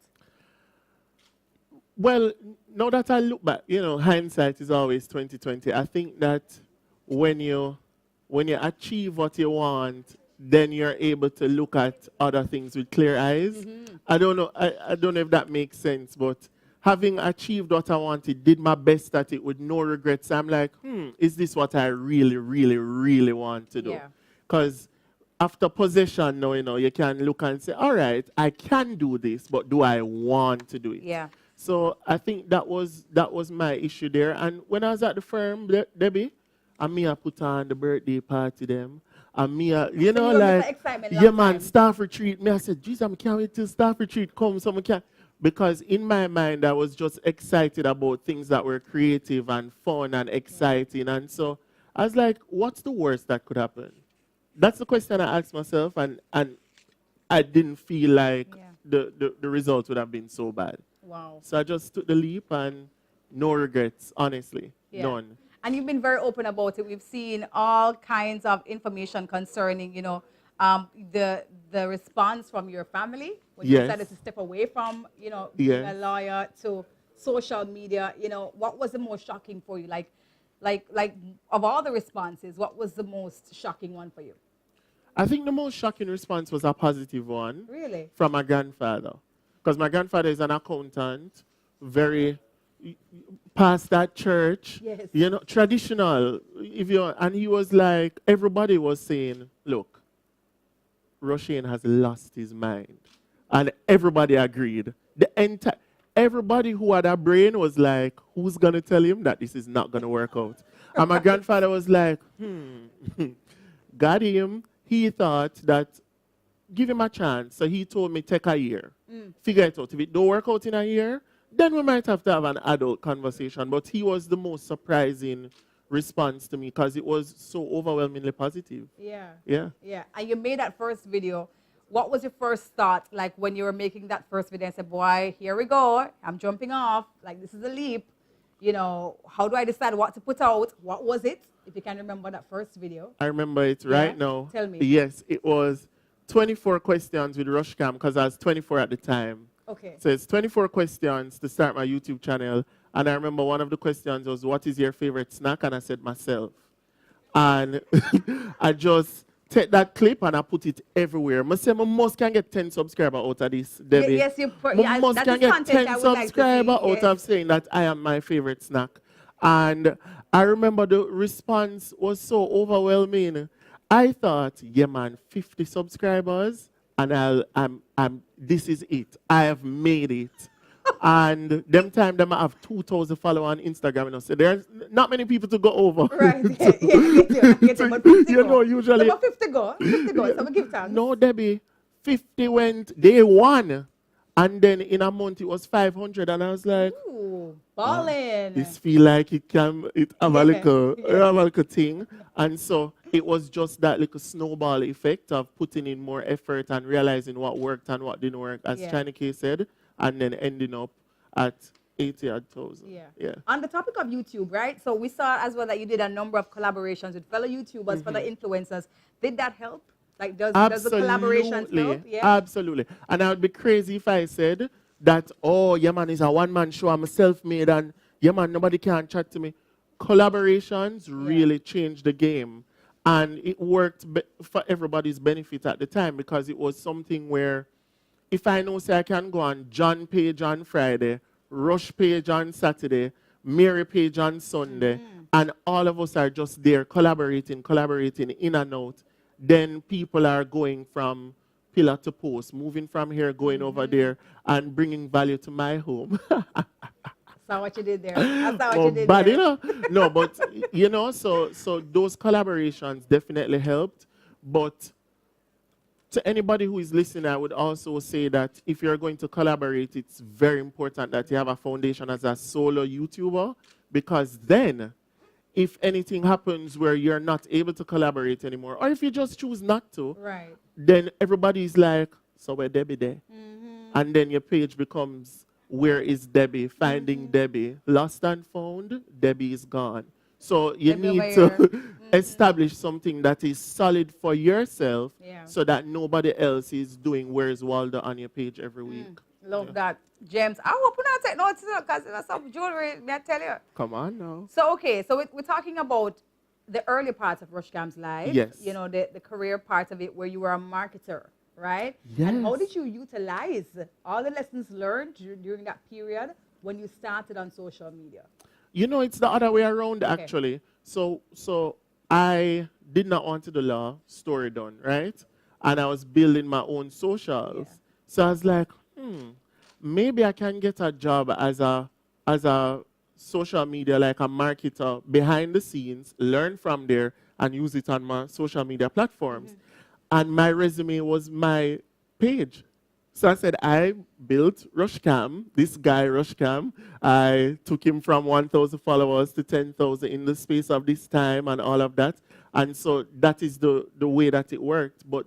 Well, now that I look back, hindsight is always 2020. I think that when you achieve what you want, then you're able to look at other things with clear eyes. Mm-hmm. I don't know. I don't know if that makes sense, but having achieved what I wanted, did my best at it with no regrets. I'm like, is this what I really, really, really want to do? Yeah. Because after possession, now, you can look and say, all right, I can do this, but do I want to do it? Yeah. So I think that was my issue there. And when I was at the firm, Debbie, I put on the birthday party them. And me, So you were with the excitement long yeah, man, time. staff retreat. Me, I said, geez, I can't wait till staff retreat comes. So I can't. Because in my mind, I was just excited about things that were creative and fun and exciting. And so I was like, what's the worst that could happen? That's the question I asked myself. And I didn't feel like the result would have been so bad. Wow. So I just took the leap and no regrets, honestly. Yeah. None. And you've been very open about it. We've seen all kinds of information concerning, the response from your family when you Yes. decided to step away from, being Yes. a lawyer to social media, what was the most shocking for you? Like of all the responses, what was the most shocking one for you? I think the most shocking response was a positive one Really? from my grandfather. Because my grandfather is an accountant, very past that church, Yes. traditional. And he was like, everybody was saying, look, Rushane has lost his mind. And everybody agreed. Everybody who had a brain was like, who's going to tell him that this is not going to work out? And my grandfather was like, got him. He thought that, give him a chance. So he told me, take a year. Figure it out. If it don't work out in a year, then we might have to have an adult conversation. But he was the most surprising response to me because it was so overwhelmingly positive. Yeah. Yeah. Yeah. And you made that first video. What was your first thought, like when you were making that first video and said, boy, here we go. I'm jumping off. Like, this is a leap. How do I decide what to put out? What was it? If you can remember that first video. I remember it right now. Tell me. Yes, it was 24 questions with Rushcam because I was 24 at the time. Okay. So it's 24 questions to start my YouTube channel. And I remember one of the questions was, what is your favorite snack? And I said, myself. And I just take that clip and I put it everywhere. I say, I must can get 10 subscribers out of this, Debbie. Yes, you put, I must that can is get content 10 I would like to see, subscribers out yes. of saying that I am my favorite snack. And I remember the response was so overwhelming. I thought, yeah, man, 50 subscribers, and this is it. I have made it. And them I have 2,000 followers on Instagram. So there's not many people to go over. Right. Yeah, I get you. But 50 You go. know, usually. So, but 50 go. 50 go. So we give thanks. No, Debbie, 50 went day one. And then in a month it was 500. And I was like, Ooh, balling. this feel like it have a Yeah, little, yeah. have a little thing. And so it was just that little snowball effect of putting in more effort and realizing what worked and what didn't work, as Yeah. China K said, and then ending up at 80,000. Yeah. Yeah. On the topic of YouTube, right? So we saw as well that you did a number of collaborations with fellow YouTubers, fellow influencers. Did that help? Like, does the collaborations help? Yeah. Absolutely. And I would be crazy if I said that, oh, yeah, man, it's a one-man show, I'm self-made, and yeah, man, nobody can chat to me. Collaborations really changed the game. And it worked for everybody's benefit at the time because it was something where if I know, say, I can go on John page on Friday, Rush page on Saturday, Mary page on Sunday, and all of us are just there collaborating in and out, then people are going from pillar to post, moving from here, going over there, and bringing value to my home. Saw what you did there. I saw what Oh, you did but there. no, but so those collaborations definitely helped. But to anybody who is listening, I would also say that if you're going to collaborate, it's very important that you have a foundation as a solo YouTuber, because then if anything happens where you're not able to collaborate anymore, or if you just choose not to, Right. then everybody's like, so where Debbie there? And then your page becomes, where is Debbie? Finding Debbie. Lost and found, Debbie is gone. So you Debbie need over to establish something that is solid for yourself Yeah. so that nobody else is doing Where's Waldo on your page every week. Love that. James, I hope you not take notes because there's some jewelry, may I tell you. Come on now. So, okay, so we're talking about the early parts of Rushcam's life. Yes. You know, the career part of it where you were a marketer, right? And how Yes. did you utilize all the lessons learned during that period when you started on social media? You know, it's the other way around, Okay. actually. So I did not want to do law, story done, right? And I was building my own socials. Yeah. So I was like, maybe I can get a job as a social media, like a marketer behind the scenes, learn from there, and use it on my social media platforms. And my resume was my page. So I said, I built Rushcam, this guy Rushcam. I took him from 1,000 followers to 10,000 in the space of this time and all of that. And so that is the way that it worked. But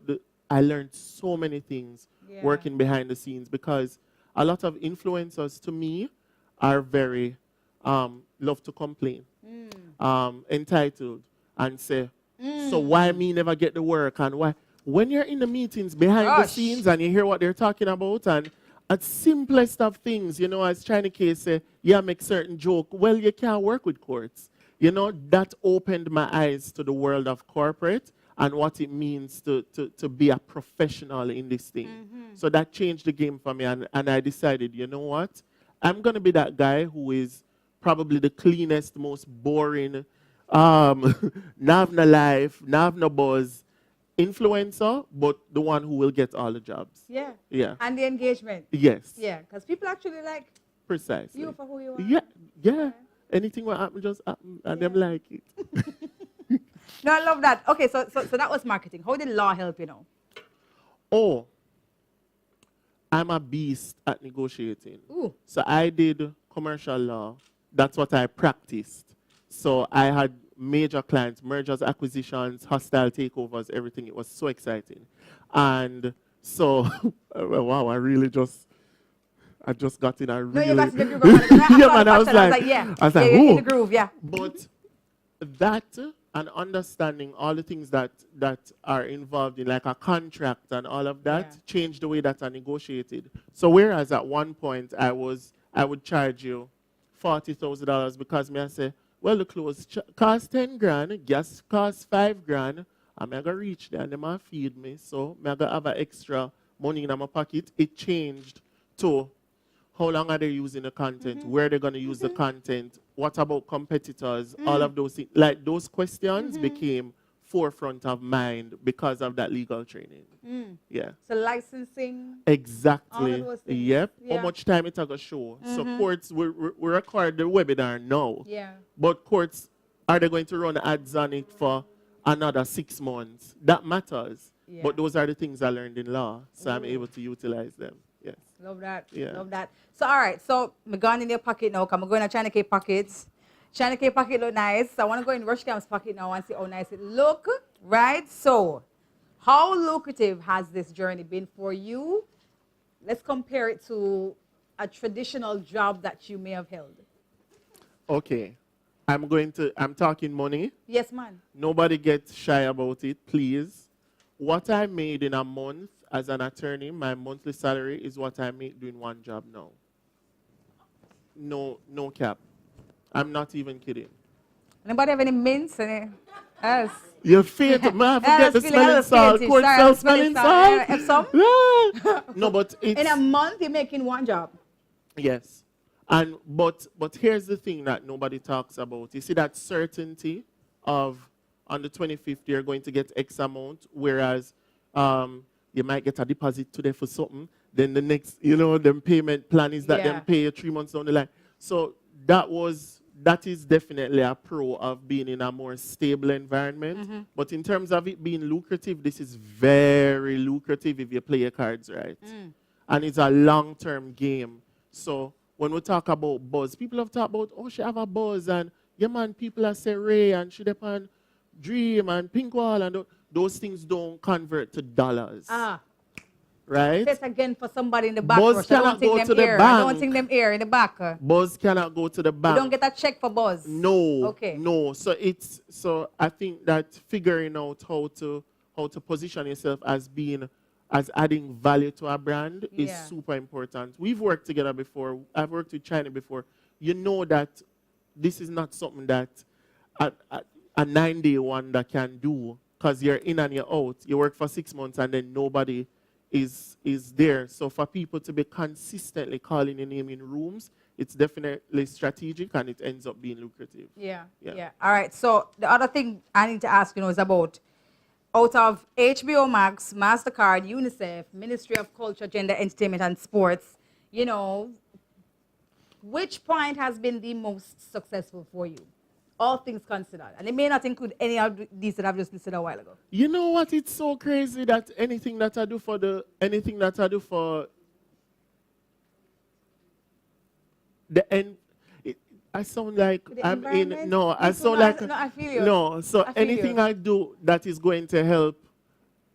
I learned so many things Yeah. working behind the scenes, because a lot of influencers, to me, are very, love to complain, entitled, and say, so why me never get the work, and why? when you're in the meetings behind the Gosh. scenes and you hear what they're talking about and at simplest of things, you know, as China K say, yeah, make certain joke, well, you can't work with courts. You know, that opened my eyes to the world of corporate and what it means to be a professional in this thing. So that changed the game for me, and I decided, you know what? I'm going to be that guy who is probably the cleanest, most boring, nav no life, nav no buzz influencer, but the one who will get all the jobs. Yeah. Yeah. And the engagement. Yes. Yeah, because people actually like Precisely. you for who you are. Yeah. Anything will happen, just happen, and them like it. No, I love that. Okay, so that was marketing. How did law help you now? Oh, I'm a beast at negotiating. Ooh. So I did commercial law. That's what I practiced. So I had major clients, mergers, acquisitions, hostile takeovers, everything. It was so exciting. And so, wow, I just got in a really... No, you got to the groove. Yeah, man, I was like, yeah. I was like, yeah, in the ooh. groove, yeah. But that and understanding all the things that are involved in like a contract and all of that Yeah. changed the way that I negotiated. So whereas at one point I would charge you $40,000 because me I say, well, the clothes cost 10 grand, gas cost 5 grand, I'm going to reach there and they might feed me. So I'm going to have an extra money in my pocket. It changed to how long are they using the content? Where are they going to use the content? What about competitors? All of those things. Like those questions became forefront of mind because of that legal training. Yeah. So licensing. Exactly. All of those things. Yep. Yeah. How much time it took a show. So courts, we record the webinar now. Yeah. But courts, are they going to run ads on it for another 6 months? That matters. Yeah. But those are the things I learned in law. So I'm able to utilize them. Yes. Love that. Yeah. Love that. So, all right. So, I'm going in your pocket now. I'm going to China K pockets. China K pocket look nice. I want to go in Rush Cam's pocket now and see how nice it look. Right? So, how lucrative has this journey been for you? Let's compare it to a traditional job that you may have held. Okay. I'm talking money. Yes, man. Nobody gets shy about it, please. What I made in a month as an attorney, my monthly salary is what I make doing one job now. No cap. I'm not even kidding. Anybody have any mints? Any else? Your faith, man, forget the smelling salt. Court Sorry, sells smelling smelling salt. salt. Have some? Yeah. No, but it's... In a month, you're making one job. Yes. And but here's the thing that nobody talks about. You see that certainty of on the 25th you're going to get X amount, whereas you might get a deposit today for something, then the next, them payment plan is that Yeah. them pay you 3 months down the line. So that is definitely a pro of being in a more stable environment. But in terms of it being lucrative, this is very lucrative if you play your cards right. And it's a long-term game. So when we talk about buzz, people have talked about, oh, she have a buzz, and yeah, man, people are say Ray, and she depend Dream and Pink Wall, and those things don't convert to dollars. Right? That's again for somebody in the back. Buzz Rush. I cannot don't think go them to the ear. I bank. don't think them ear in the back. Buzz cannot go to the You bank. don't get a check for Buzz. No. Okay. No. So I think that figuring out how to position yourself as adding value to a brand is Yeah. super important. We've worked together before. I've worked with China before. You know that this is not something that a 9-day wonder can do, because you're in and you're out. You work for 6 months and then nobody is there. So for people to be consistently calling your name in rooms, it's definitely strategic and it ends up being lucrative. Yeah. Yeah. All right. So the other thing I need to ask, is about out of HBO Max, MasterCard, UNICEF, Ministry of Culture, Gender, Entertainment, and Sports, which point has been the most successful for you? All things considered. And it may not include any of these that I've just listed a while ago. You know what? It's so crazy that anything that I do for the end, I sound like The I'm in. environment? No, I People sound know- like no, I feel you. no. So I feel anything you. I do that is going to help,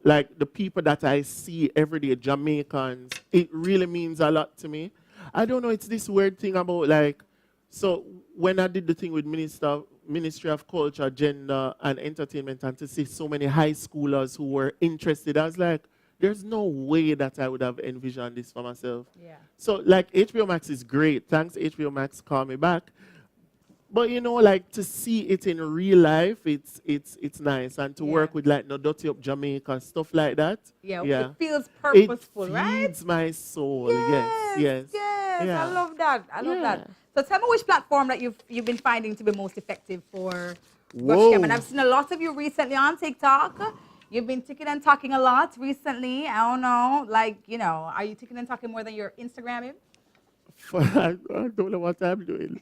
like the people that I see every day, Jamaicans, it really means a lot to me. I don't know. It's this weird thing about like So when I did the thing with Ministry of Culture, Gender, and Entertainment, and to see so many high schoolers who were interested, I was like, there's no way that I would have envisioned this for myself. Yeah. So like HBO Max is great. Thanks HBO Max, call me back. But you know, like to see it in real life, it's nice, and to Yeah. work with like No Dirty Up Jamaica, stuff like that. Yeah. Yeah. It feels It purposeful, right? feeds my soul. Yes. Yes. Yeah. I love that. I love Yeah. that. So tell me which platform that you've been finding to be most effective for Whoa. Rushcam. And I've seen a lot of you recently on TikTok. You've been ticking and talking a lot recently. I don't know, like, are you ticking and talking more than you're Instagramming? I don't know what I'm doing.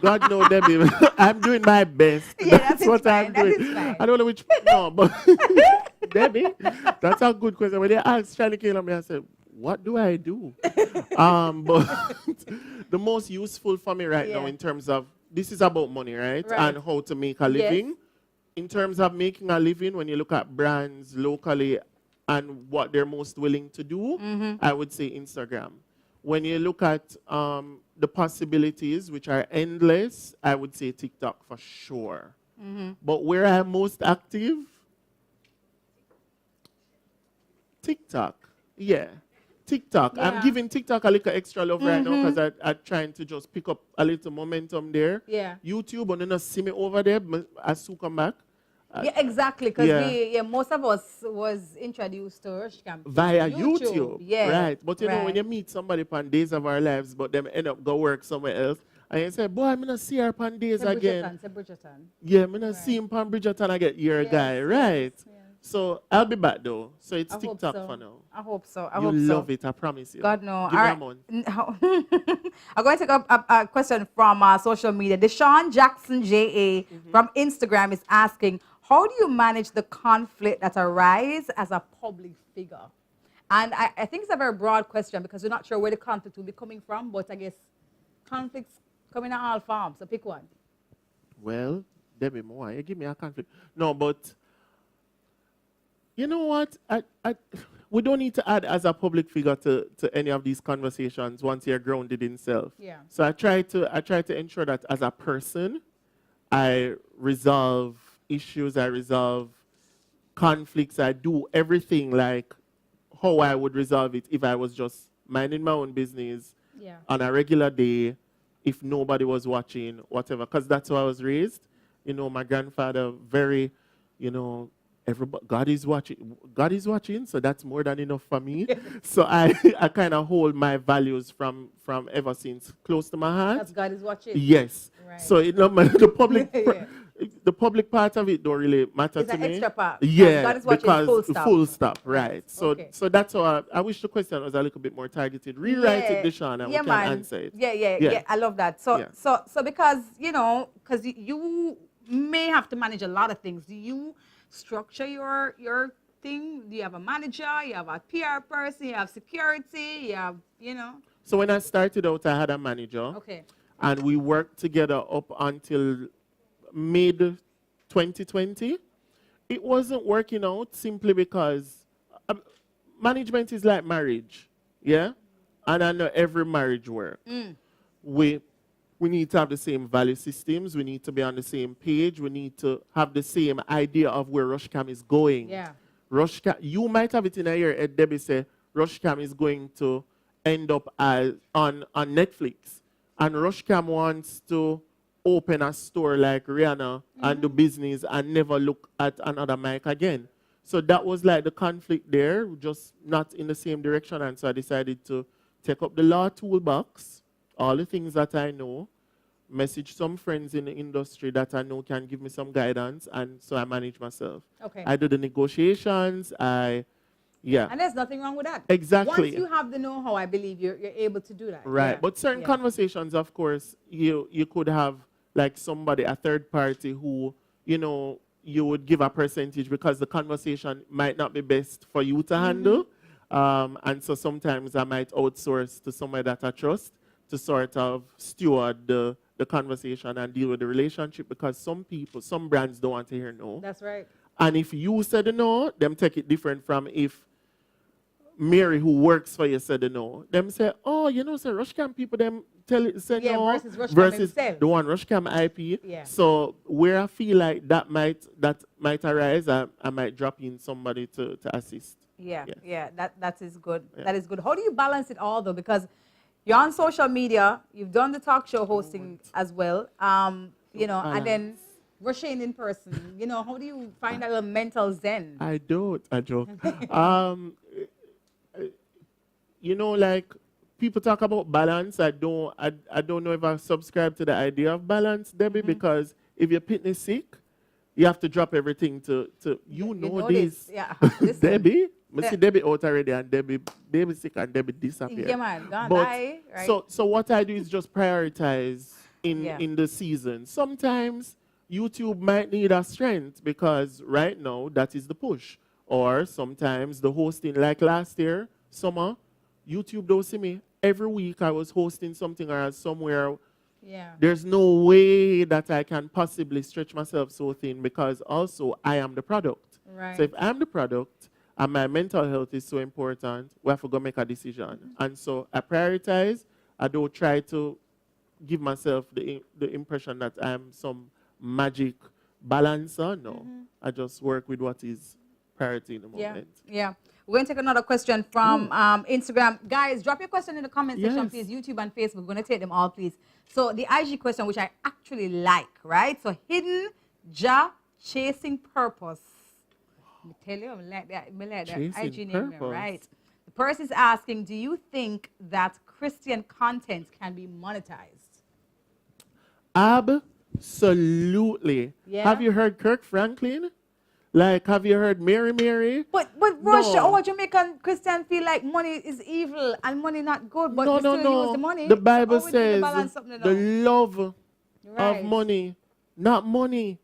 God knows, Debbie. I'm doing my best. Yeah, That's that what is fine, I'm that doing. is fine. I don't know which. No, but Debbie, that's a good question. When they asked Charlie Kayla, me, I said, "What do I do?" But the most useful for me right now, Yeah. in terms of this, is about money, right? Right. And how to make a living. In terms of making a living, when you look at brands locally and what they're most willing to do, I would say Instagram. When you look at the possibilities, which are endless, I would say TikTok for sure. But where I'm most active, TikTok. Yeah, TikTok. Yeah. I'm giving TikTok a little extra love right now because I'm trying to just pick up a little momentum there. Yeah. YouTube, and then see me over there as soon come back. Yeah, exactly. Because Yeah. most of us was introduced to Rushcam Via YouTube. Yeah. Right. But you know, when you meet somebody upon Days of Our Lives, but them end up go work somewhere else, and you say, boy, I'm going to see her upon Days again. Bridgerton. Yeah, I'm going to see him upon Bridgerton again. You're a guy, right? yes. So I'll be back though. So it's I hope TikTok so. for now. I hope so. I You hope so. love it, I promise you. God no. Give All me a right. month. No. I'm going to take up a question from social media. Deshaun Jackson JA from Instagram is asking, how do you manage the conflict that arises as a public figure? And I think it's a very broad question because we're not sure where the conflict will be coming from, but I guess conflicts come in all forms. So pick one. Well, Debbie Moore, you give me a conflict. No, but you know what? We don't need to add as a public figure to any of these conversations once you're grounded in self. Yeah. So I try to ensure that as a person, I resolve issues, I resolve conflicts, I do everything like how I would resolve it if I was just minding my own business Yeah. on a regular day, if nobody was watching, whatever. Because that's how I was raised. You know, my grandfather, very, everybody, God is watching, so that's more than enough for me. So I kind of hold my values from ever since close to my heart. Because God is watching. Yes. Right. So the public Yeah. the public part of it don't really matter It's to an me. extra part. Because Yeah, God is watching because full stop. right. Right. So Okay. so that's how I wish the question was a little bit more targeted. Rewrite it, Deshaun, and we can answer it. Yeah. I love that. So, Yeah. so because because you may have to manage a lot of things. Do you structure your thing? Do you have a manager? You have a PR person? You have security? You have So when I started out, I had a manager. Okay. And we worked together up until mid 2020. It wasn't working out simply because management is like marriage, yeah? And I know every marriage works. We need to have the same value systems. We need to be on the same page. We need to have the same idea of where Rushcam is going. Yeah. Rushcam, you might have it in your head, Debbie say, Rushcam is going to end up on Netflix. And Rushcam wants to open a store like Rihanna and do business and never look at another mic again. So that was like the conflict there, just not in the same direction. And so I decided to take up the law toolbox, all the things that I know, message some friends in the industry that I know can give me some guidance, and so I manage myself. Okay. I do the negotiations, yeah. And there's nothing wrong with that. Exactly. Once you have the know-how, I believe you're able to do that. Right, Yeah. but certain Yeah. conversations, of course, you could have like somebody, a third party who, you would give a percentage because the conversation might not be best for you to handle. And so sometimes I might outsource to somebody that I trust to sort of steward the conversation and deal with the relationship, because some brands don't want to hear no. That's right. And if you said the no, them take it different from if Mary, who works for you, said the no. Them say, oh, say Rushcam people, them send Yeah, you versus Rushcam versus himself. the one Rushcam IP. Yeah. So where I feel like that might arise, I might drop in somebody to assist. Yeah, Yes. yeah, that is good. Yeah. That is good. How do you balance it all though? Because you're on social media, you've done the talk show hosting as well, you know, and then rushing in person. You know, how do you find that little mental zen? I don't. I joke. um, you know, like people talk about balance. I don't know if I subscribe to the idea of balance, Debbie, because if your pitney sick, you have to drop everything to you know this. Yeah. Listen. Debbie, I Yeah. see Debbie out already, and Debbie sick and Debbie disappear. Yeah, man, gone But die, right? so what I do is just prioritize Yeah. in the season. Sometimes YouTube might need a strength because right now that is the push. Or sometimes the hosting, like last year, summer, YouTube don't see me. Every week I was hosting something or somewhere. Yeah. There's no way that I can possibly stretch myself so thin because also I am the product. Right. So if I'm the product and my mental health is so important, we have to go make a decision. And so I prioritize. I don't try to give myself the impression that I'm some magic balancer. No. I just work with what is priority in the Yeah, moment. yeah. We're going to take another question from Instagram. Guys, drop your question in the comment section, Yes. please. YouTube and Facebook. We're going to take them all, please. So the IG question, which I actually like, right? So hidden ja chasing purpose. I tell you, I like that. I like that Chasing IG name, purpose. right? The person is asking, do you think that Christian content can be monetized? Absolutely. Yeah? Have you heard Kirk Franklin? Like, have you heard Mary Mary? But Russia, No. our Jamaican Christian feel like money is evil and money not good, but No, we no, still no. use the money. The Bible So how we need to says balance something, the you love Right. of money, not money.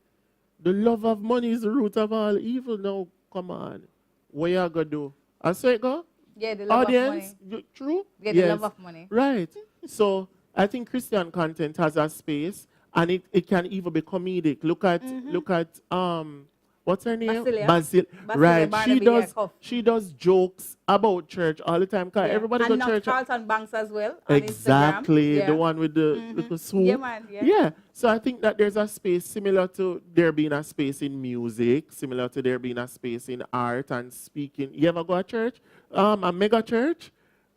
The love of money is the root of all evil. Now, come on. What you gonna do? I say it go? Yeah, the love Audience? of money. True? Yeah, the love of money. Right. So I think Christian content has a space and it can even be comedic. Look at what's her name? Basilia. Basil. Basilia Right. Barnaby, yeah, Cuff. She does jokes about church all the time. 'Cause Yeah. everybody and go not church. Carlton Banks as well on Exactly. Instagram. Yeah. The one with the little swoop. Yeah, man, yeah. So I think that there's a space similar to there being a space in music, similar to there being a space in art and speaking. You ever go to church? A mega church?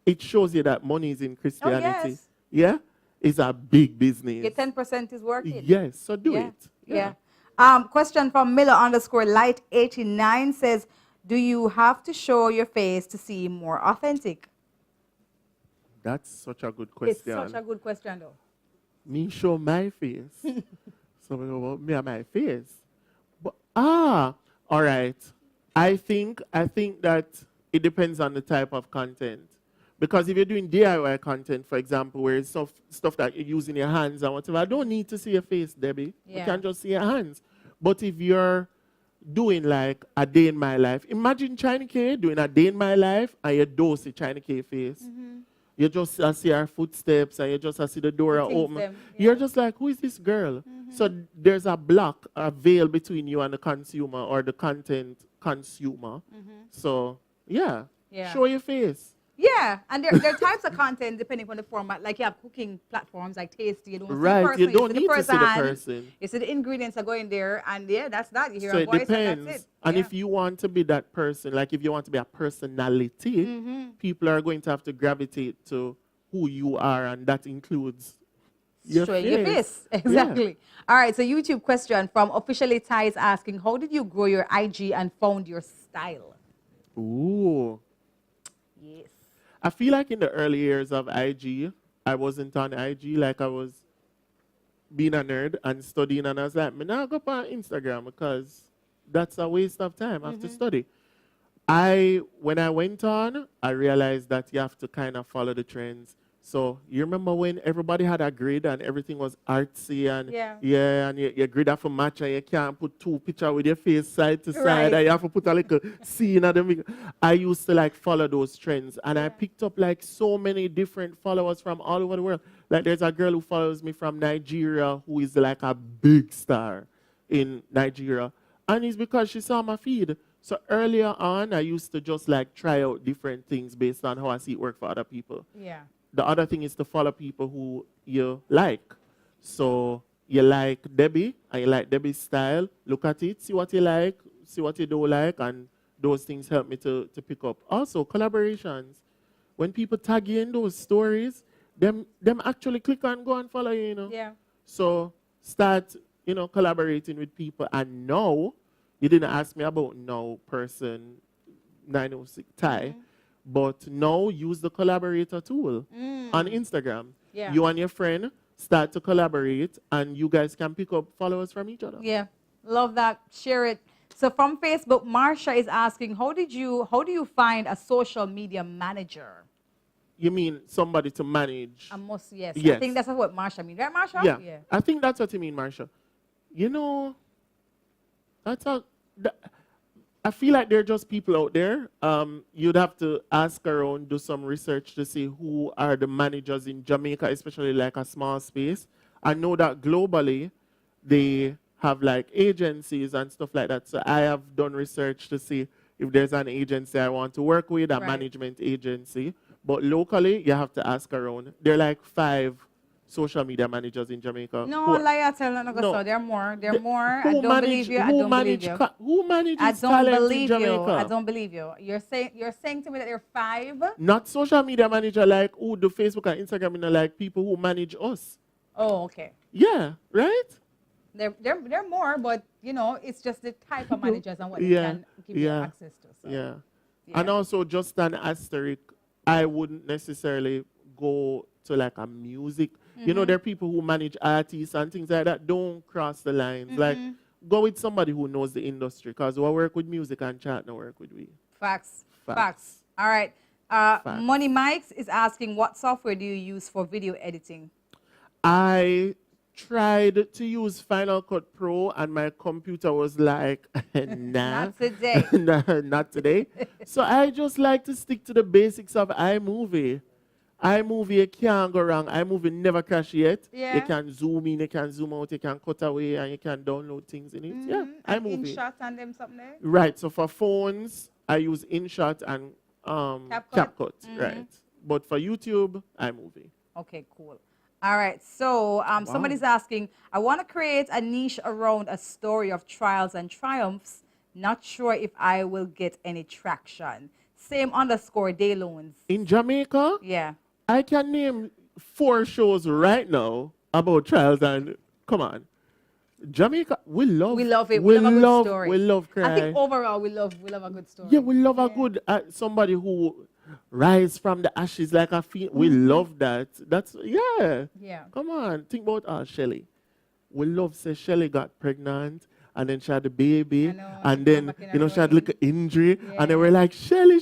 It shows you that money is in Christianity. yes. Yeah? It's a big business. Your 10% is working. Yes, so do Yeah. it. Yeah. Question from Miller_Light89 says, do you have to show your face to seem more authentic? That's such a good It's question. such a good question, though. Me show my face. So we go, me and my face. But all right. I think that it depends on the type of content. Because if you're doing DIY content, for example, where it's stuff that you're using your hands and whatever, I don't need to see your face, Debbie. Yeah. You can just see your hands. But if you're doing like a day in my life, imagine China K doing a day in my life and you don't see China K face. You just see her footsteps and you just see the door You think open. them, You're yeah. just like, who is this girl? So there's a block, a veil between you and the consumer or the content consumer. So, yeah, Yeah. show your face. Yeah, and there are types of content depending on the format. Like you have cooking platforms like Tasty. You don't Right, see the person, you don't see need the to see the person. person. You see the ingredients are going there, and yeah, that's that. You hear So a it voice, depends. and that's it. And Yeah. if you want to be that person, like if you want to be a personality, people are going to have to gravitate to who you are, and that includes your Showing face. your face. Exactly. All right, so YouTube question from Officially Ty is asking, how did you grow your IG and found your style? Ooh. Yes. I feel like in the early years of IG, I wasn't on IG, like I was being a nerd and studying, and I was like, now go on Instagram because that's a waste of time. I have to study. When I went on, I realized that you have to kind of follow the trends. So you remember when everybody had a grid and everything was artsy and Yeah. and your grid have to match and you can't put two pictures with your face side to side Right. and you have to put a little scene at them. I used to like follow those trends and I picked up like so many different followers from all over the world. Like there's a girl who follows me from Nigeria who is like a big star in Nigeria. And it's because she saw my feed. So earlier on, I used to just like try out different things based on how I see it work for other people. Yeah. The other thing is to follow people who you like. So you like Debbie and you like Debbie's style, look at it, see what you like, see what you don't like, and those things help me to pick up. Also, collaborations. When people tag you in those stories, them actually click and go and follow you, you know. Yeah. So start, collaborating with people. And now, you didn't ask me about now person 906 Thai, but now use the collaborator tool on Instagram. Yeah. You and your friend start to collaborate, and you guys can pick up followers from each other. Yeah, love that. Share it. So from Facebook, Marsha is asking, how do you find a social media manager? You mean somebody to manage? Yes. I Yes. think that's what Marsha means, right, Marsha? Yeah. I think that's what you mean, Marsha. I feel like there are just people out there. You'd have to ask around, do some research to see who are the managers in Jamaica, especially like a small space. I know that globally, they have like agencies and stuff like that. So I have done research to see if there's an agency I want to work with, a Right. management agency. But locally, you have to ask around. There are like 5 social media managers in Jamaica. No, who- liar, tell no, No. so. There are more. There are more. I who don't manage- believe you. I who don't believe you. Who manages I don't talent in believe you. Jamaica? I don't believe you. You're saying to me that there are 5? Not social media manager like who do Facebook and Instagram, like people who manage us. Oh, okay. Yeah, right? There are more, but it's just the type of managers and what they Yeah, can give you yeah, access to. So. Yeah. Yeah. And also just an asterisk, I wouldn't necessarily go to like a music. There are people who manage artists and things like that. Don't cross the lines. Like, go with somebody who knows the industry, because we work with music and chat no work with we. Facts. Facts. All right. Facts. Money Mikes is asking, what software do you use for video editing? I tried to use Final Cut Pro and my computer was like, nah. Not today. Nah, not today. So I just like to stick to the basics of iMovie. iMovie, you can't go wrong. iMovie never crash yet. Yeah. You can zoom in, you can zoom out, you can cut away, and you can download things in it. Yeah, And iMovie. InShot and them something there? Right, so for phones, I use InShot and CapCut, right. But for YouTube, iMovie. Okay, cool. All right. So somebody's asking, I want to create a niche around a story of trials and triumphs. Not sure if I will get any traction. Same _ day loans. In Jamaica, Yeah. I can name 4 shows right now about trials and, come on. Jamaica, we love it. We love a good story. We love cry. I think overall we love a good story. Yeah, we love a good, somebody who rise from the ashes like a fiend. We love that. That's, yeah. Yeah. Come on, think about Shelly. We love say Shelly got pregnant and then she had the baby I know, and she then, come back in she had a little injury and they were like, Shelly.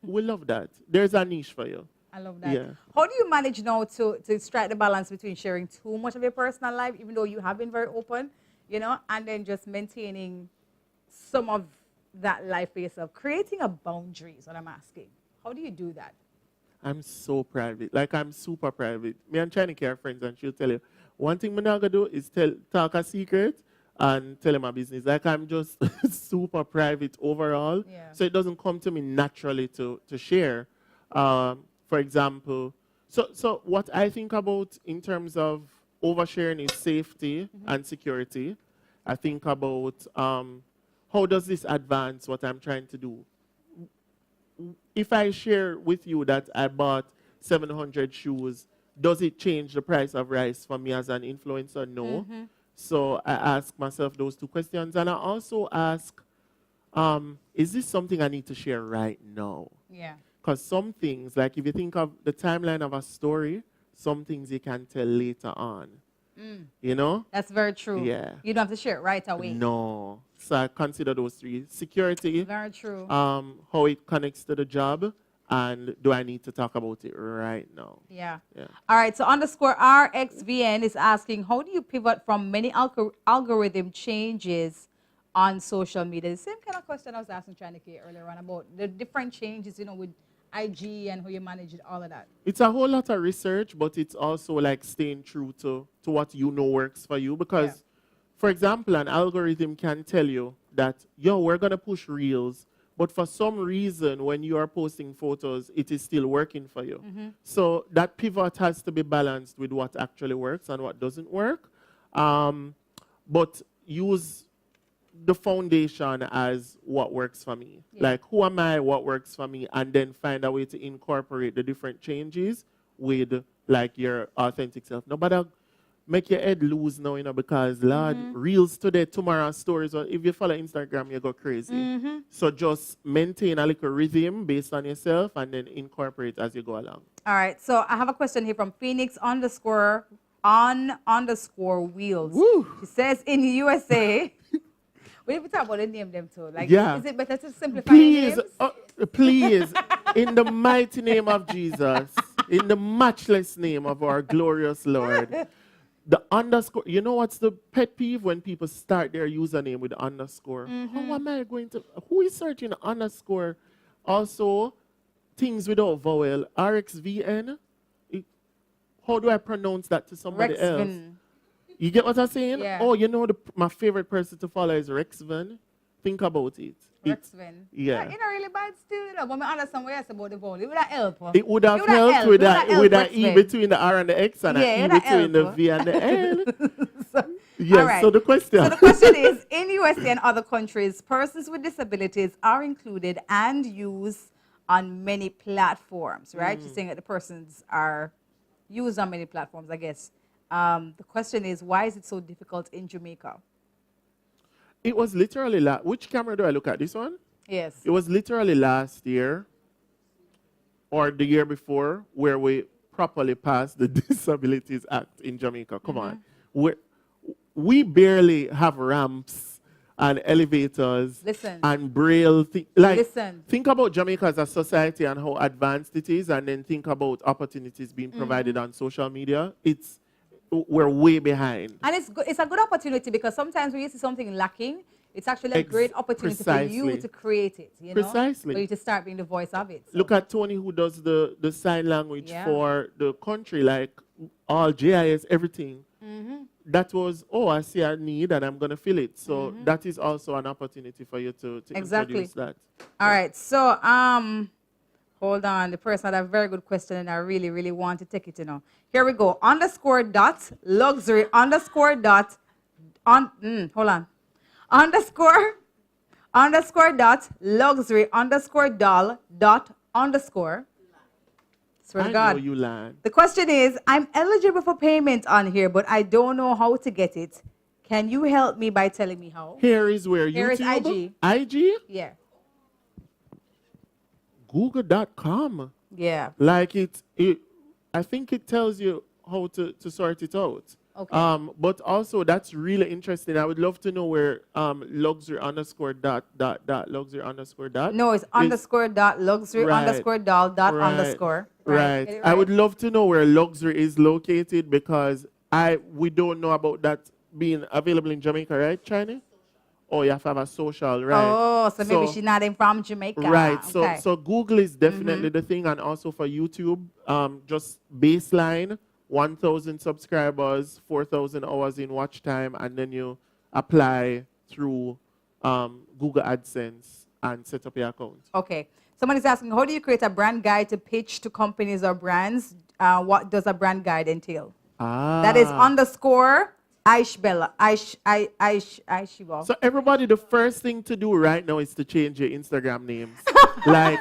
We love that. There's a niche for you. I love that. Yeah. How do you manage now to strike the balance between sharing too much of your personal life, even though you have been very open, and then just maintaining some of that life for yourself? Creating a boundary is what I'm asking. How do you do that? I'm so private. Like, I'm super private. Me and China are friends, and she'll tell you, one thing I'm not going to do is talk a secret and tell him my business. Like, I'm just super private overall. Yeah. So it doesn't come to me naturally to share. For example, so what I think about in terms of oversharing is safety and security. I think about how does this advance what I'm trying to do? If I share with you that I bought 700 shoes, does it change the price of rice for me as an influencer? No. So I ask myself those 2 questions. And I also ask, is this something I need to share right now? Yeah. Because some things, like if you think of the timeline of a story, some things you can tell later on. That's very true. Yeah. You don't have to share it right away. No. So I consider those 3. Security, Very true. how it connects to the job, and do I need to talk about it right now? Yeah. Yeah. All right. So _RXVN is asking, how do you pivot from many algorithm changes on social media? The same kind of question I was asking Chanike earlier on about the different changes, with IG and how you manage it, all of that. It's a whole lot of research, but it's also like staying true to what works for you. Because, for example, an algorithm can tell you that, we're going to push reels but for some reason, when you are posting photos, it is still working for you. So that pivot has to be balanced with what actually works and what doesn't work. But use the foundation as what works for me. Yeah. Like, who am I, what works for me, and then find a way to incorporate the different changes with, like, your authentic self. Nobody make your head loose now, because, Lord, reels today, tomorrow stories. Or if you follow Instagram, you go crazy. So just maintain a little rhythm based on yourself and then incorporate as you go along. All right. So I have a question here from Phoenix _on_wheels. Woo. She says in the USA. We need to talk about the name them too. Like, Yeah. is it better to simplify Please, names? please, in the mighty name of Jesus, in the matchless name of our glorious Lord, the underscore, you know what's the pet peeve when people start their username with underscore? How am I going to, who is searching underscore? Also, things without vowel, RXVN. How do I pronounce that to somebody else? Rexvin. You get what I'm saying? Yeah. Oh, my favorite person to follow is Rexvin. Think about it. Rexvin. Yeah. You know, really bad still, but I understand what you say about the vowel. It would have helped. It would have It would have helped helped. with It would have that helped E Rexvin. between the R and the X and Yeah, an it E would have between the helped. V and the L. Yes, All right. so the question. So the question is, in USA and other countries, persons with disabilities are included and used on many platforms, right? She's saying that the persons are used on many platforms, I guess. The question is, why is it so difficult in Jamaica? It was literally, which camera do I look at? This one? Yes. It was literally last year or the year before where we properly passed the Disabilities Act in Jamaica. Come on. We barely have ramps and elevators Listen. and braille. Listen. Think about Jamaica as a society and how advanced it is, and then think about opportunities being provided on social media. We're way behind. And it's a good opportunity because sometimes when you see something lacking, it's actually a great opportunity for you Precisely. to create it, you know? Precisely. For you to start being the voice of it. So. Look at Tony, who does the sign language Yeah. for the country, like all GIS, everything. That was, I see a need and I'm going to fill it. So that is also an opportunity for you to Exactly. introduce that. All right, so hold on. The person had a very good question, and I really, really want to take it. Here we go. _luxury hold on. _luxury_doll. Swear to I God. know you land. The question is, I'm eligible for payment on here, but I don't know how to get it. Can you help me by telling me how? Here is where Here is YouTube. IG. IG? Yeah. Google.com. Yeah. Like I think it tells you how to sort it out. Okay. But also that's really interesting. I would love to know where luxury _ dot. No, it's _luxury Right. _doll dot Right. _ Right. Get it I would love to know where luxury is located because we don't know about that being available in Jamaica, right, China? Oh, you have to have a social, right? Oh, so maybe she's not in from Jamaica. Right. Okay. So Google is definitely the thing, and also for YouTube, just baseline 1,000 subscribers, 4,000 hours in watch time, and then you apply through Google AdSense and set up your account. Okay. Someone is asking, how do you create a brand guide to pitch to companies or brands? What does a brand guide entail? That is _Aishbella. Aishiba. So everybody, the first thing to do right now is to change your Instagram names. Like,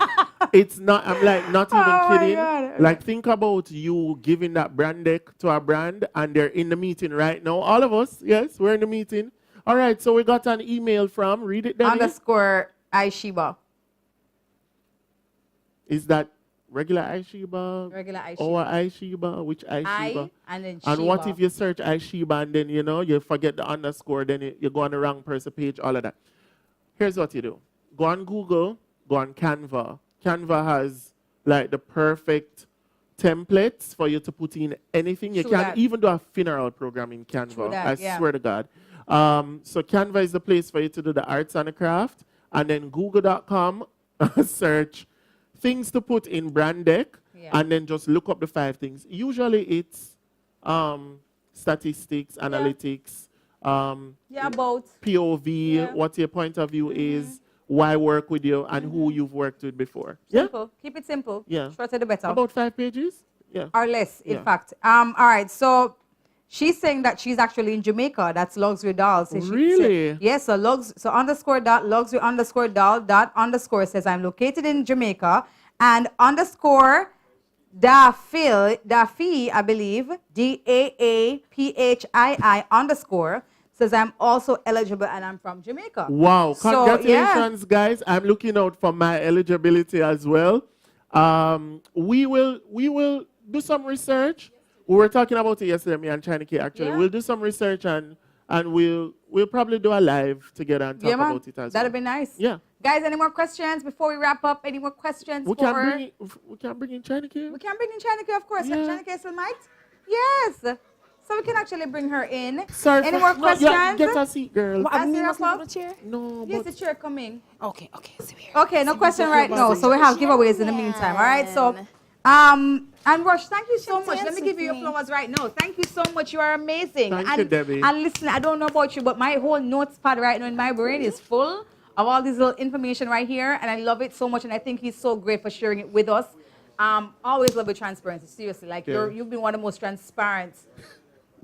it's not, I'm like, not even Oh my kidding. God. Like, think about you giving that brand deck to a brand and they're in the meeting right now. All of us, yes, we're in the meeting. All right, so we got an email from, read it, Danny. _Aishiba. Is that regular Aishiba? Regular Aishiba. Or Aishiba? Which Aishiba? I and then Shiba. And what if you search Aishiba and then, you forget the underscore, then you go on the wrong person page, all of that. Here's what you do. Go on Google, go on Canva. Canva has like the perfect templates for you to put in anything. You True can that. even do a funeral program in Canva. True that, I yeah. swear to God. So Canva is the place for you to do the arts and the craft. And then google.com, search things to put in brand deck, Yeah. and then just look up the 5 things. Usually it's statistics, analytics, Yeah, about. POV, Yeah. what your point of view is, why work with you and who you've worked with before. Yeah? Simple. Keep it simple. Yeah. Shorter the better. About 5 pages? Yeah. Or less, in Yeah. fact. All right. So she's saying that she's actually in Jamaica. That's Luxury Doll. So Really? Yes. So underscore dot luxury underscore doll dot underscore says I'm located in Jamaica, and underscore Daffy, I believe, DAAPHII underscore says I'm also eligible and I'm from Jamaica. Wow. So, Congratulations, guys. I'm looking out for my eligibility as well. We will do some research. We were talking about it yesterday, me and China K actually. Yeah. We'll do some research and we'll probably do a live together and talk Yeah, man. about it as That'd well. be nice. Yeah. Guys, any more questions before we wrap up? Any more questions We for... can bring in China K. We can bring in Chanike, of course. Yeah. Chanike still might? Yes. So we can actually bring her in. Sorry. Any more questions? Yeah, get a seat, girl. What, That's me your must leave fault? the chair? No, Yes, but the chair coming. Okay, see here. Okay, no question right now. So we have giveaways in the meantime. All right. So, and Rush, thank you so much. Let me give you your flowers right now. Thank you so much. You are amazing. Thank you, Debbie. And listen, I don't know about you, but my whole notes pad right now in my brain is full of all this little information right here, and I love it so much. And I think he's so great for sharing it with us. Always love the transparency. Seriously, like Yeah. you've been one of the most transparent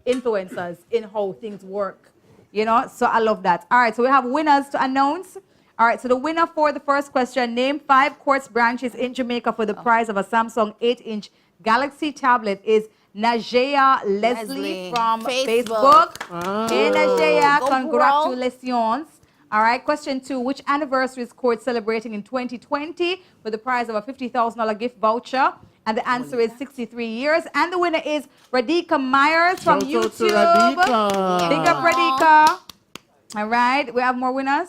influencers in how things work. You know, so I love that. All right, so we have winners to announce. All right, so the winner for the first question: name 5 Quartz branches in Jamaica for the price of a Samsung 8-inch Galaxy tablet is Najea Leslie from Facebook. Facebook. Hey, Najea, Go, girl. congratulations. All right, question 2. Which anniversary is Quartz celebrating in 2020 for the price of a $50,000 gift voucher? And the answer is 63 years. And the winner is Radhika Myers from Shout out to YouTube. Radhika. Big up, Radhika. All right, we have more winners?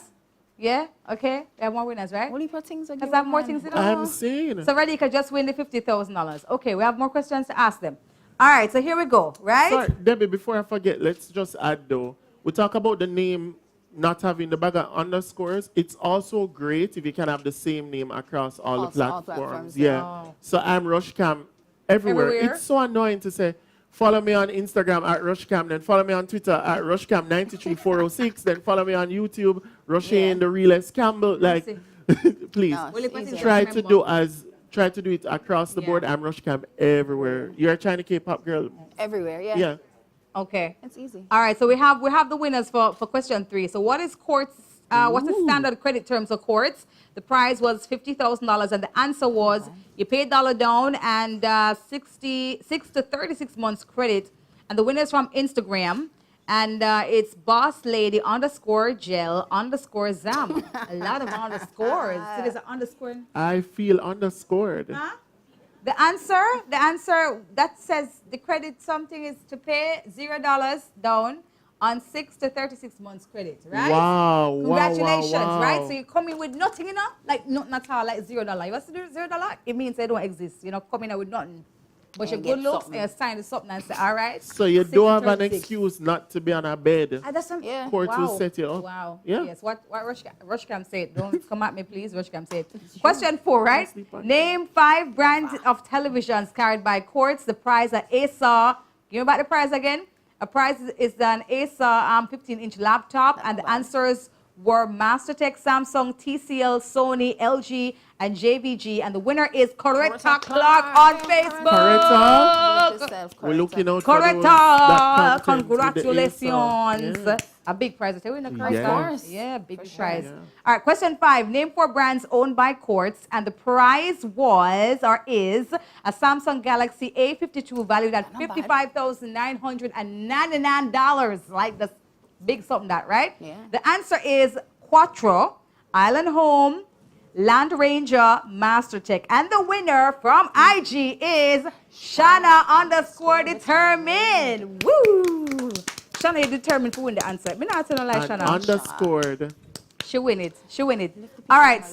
Yeah? Okay, we have more winners, right? What do you put things Because I have more things in I'm seeing. So Radhika just win the $50,000. Okay, we have more questions to ask them. All right, so here we go, right? Sorry, Debbie, before I forget, let's just add though. We talk about the name not having the bag of underscores. It's also great if you can have the same name across all the Also, all platforms. platforms, Yeah. Oh. So I'm Rushcam everywhere. Everywhere? It's so annoying to say, follow me on Instagram at Rushcam, then follow me on Twitter at Rushcam93406, then follow me on YouTube, Rushane the realest Campbell. Like, see. please No, Will you put it's in easier. try remember? to do it across the Yeah. board. I'm Rushcam everywhere. You're a China K-pop girl. Everywhere, yeah. Yeah. Okay. It's easy. All right, so we have the winners for question 3. So what is Quartz? What's the standard credit terms of Quartz? The prize was $50,000, and the answer was you pay $1 down and 6 to 36 months credit. And the winner is from Instagram, and it's boss lady underscore gel underscore zam. A lot of underscores. So there's an underscore. I feel underscored. Huh? The answer that says the credit something is to pay $0 down on 6 to 36 months credit, right? Wow, Congratulations, wow, wow. right? So you come in with nothing, you know, like nothing at all, like $0. You have to do $0, it means they don't exist. You know, come in with nothing. But And your get good looks, something. you sign to something and say, all right. So you 6 don't to have an 36. excuse not to be on a bed. That's some, Yeah. Quartz will set you up. Wow. Yeah. Yes. What Rushcam said. Don't come at me, please. Rushcam said. Question 4, right? sleep on Name 5 brands of televisions carried by Quartz. The prize at ASA. You know about the prize again? A prize is an ASA 15-inch laptop, and the answers were MasterTech, Samsung, TCL, Sony, LG, and JVG. And the winner is Coretta Clark on Facebook. Coretta? We're looking out for those, Coretta, that content with the congratulations. ASA. A big prize. I tell you, Coretta. Yeah. Of course. Yeah, big For sure. prize. Yeah. All right, question 5. Name 4 brands owned by Quartz, and the prize was or is a Samsung Galaxy A52 valued at Not bad. $55,999. Like this big something that, right? Yeah. The answer is Quattro, Island Home, Land Ranger, MasterTech. And the winner from IG is Shana underscore determined. Woo! Shana, you determined to win the answer. Me not telling like And Shana. underscored. She win it. She win it. All right.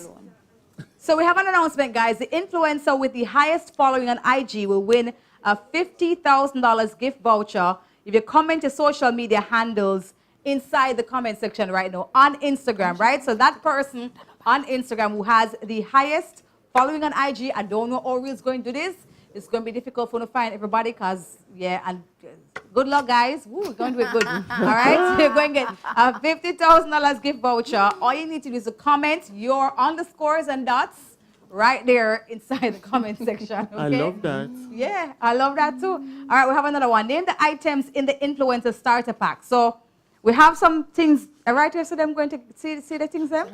So we have an announcement, guys. The influencer with the highest following on IG will win a $50,000 gift voucher if you comment to social media handles inside the comment section right now on Instagram, right? So that person on Instagram who has the highest following on IG, I don't know how Reel's going to do this. It's going to be difficult for you to find everybody because, yeah, and good luck, guys. Woo, we're going to be good. All right? So you're going to get a $50,000 gift voucher. All you need to do is to comment your underscores and dots right there inside the comment section. Okay? I love that. Yeah, I love that too. All right, we have another one. Name the items in the influencer starter pack. So we have some things right here, so I'm going to see the things there.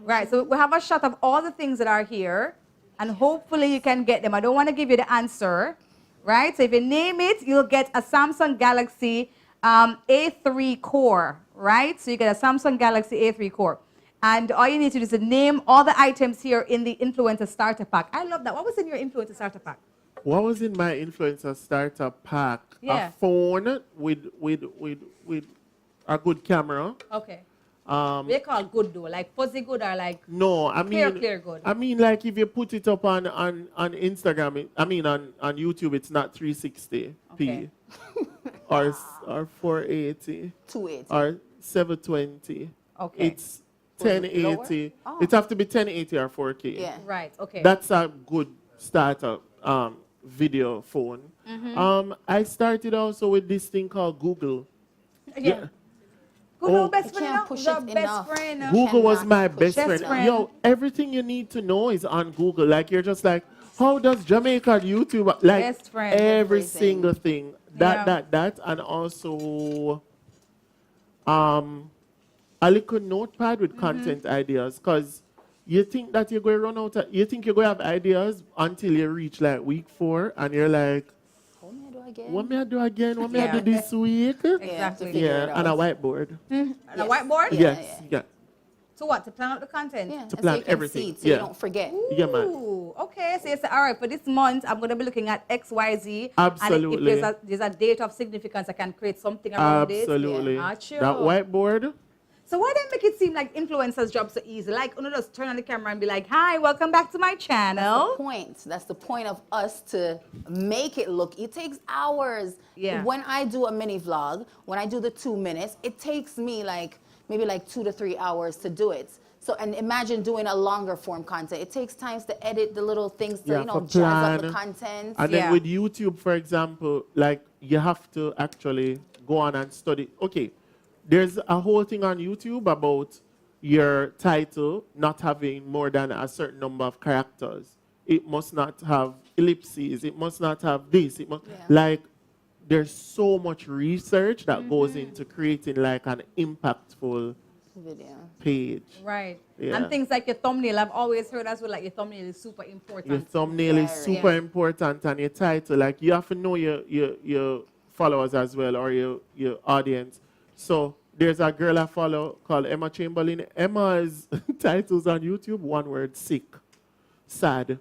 Right, so we have a shot of all the things that are here, and hopefully you can get them. I don't want to give you the answer, right? So if you name it, you'll get a Samsung Galaxy A3 core, right? So you get a Samsung Galaxy A3 core. And all you need to do is to name all the items here in the influencer starter pack. I love that. What was in your influencer starter pack? What was in my influencer starter pack? Yeah. A phone with a good camera. Okay. They call good though, like fuzzy good or like No, I mean clear good. I mean, like if you put it up on Instagram, on YouTube, it's not 360p Okay. or 480 280. or 720. Okay. It's Was it 1080. lower? Oh. It have to be 1080 or 4K. Yeah. Right. Okay. That's a good startup video phone. Mm-hmm. I started also with this thing called Google. yeah. Good Oh. old best You friend. can't now. push The it best enough. friend. Google was Cannot my push best it. friend. Best friend. Yo, everything you need to know is on Google. Like you're just like, how does Jamaica YouTube like Best friend. every Everything. single thing. Yeah. That and also a little notepad with content ideas, because you think that you're going to run out you think you're going to have ideas until you reach like week 4 and you're like, What may I do again? what may I do again? What may I Yeah. do this week? Exactly. to figure it Yeah, and a out. whiteboard. And a Yes. whiteboard? Yeah, Yes, yeah. To what? To plan out the content? Yeah, and plan so you can everything. see it, so Yeah. you don't forget. Yeah, man. Ooh, okay. So you say, all right, for this month, I'm going to be looking at XYZ. Absolutely. And if there's a date of significance, I can create something around Absolutely. it. Yeah. Achoo. That whiteboard. So why don't make it seem like influencers' job so easy? Like, just turn on the camera and be like, hi, welcome back to my channel. That's the point of us to make it look. It takes hours. Yeah. When I do a mini vlog, when I do the 2 minutes, it takes me maybe 2 to 3 hours to do it. So, and imagine doing a longer form content. It takes time to edit the little things to, Yeah, for jazz up the plan. content. And Yeah. then with YouTube, for example, like you have to actually go on and study. Okay, there's a whole thing on YouTube about your title not having more than a certain number of characters. It must not have ellipses. It must not have this. It must, Yeah. like, there's so much research that goes into creating like an impactful Video. page. Right. Yeah. And things like your thumbnail. I've always heard as well, like your thumbnail is super important. Your thumbnail is Very. super Yeah. important, and your title, like you have to know your followers as well, or your audience. So there's a girl I follow called Emma Chamberlain. Emma's titles on YouTube, one word: sick, sad,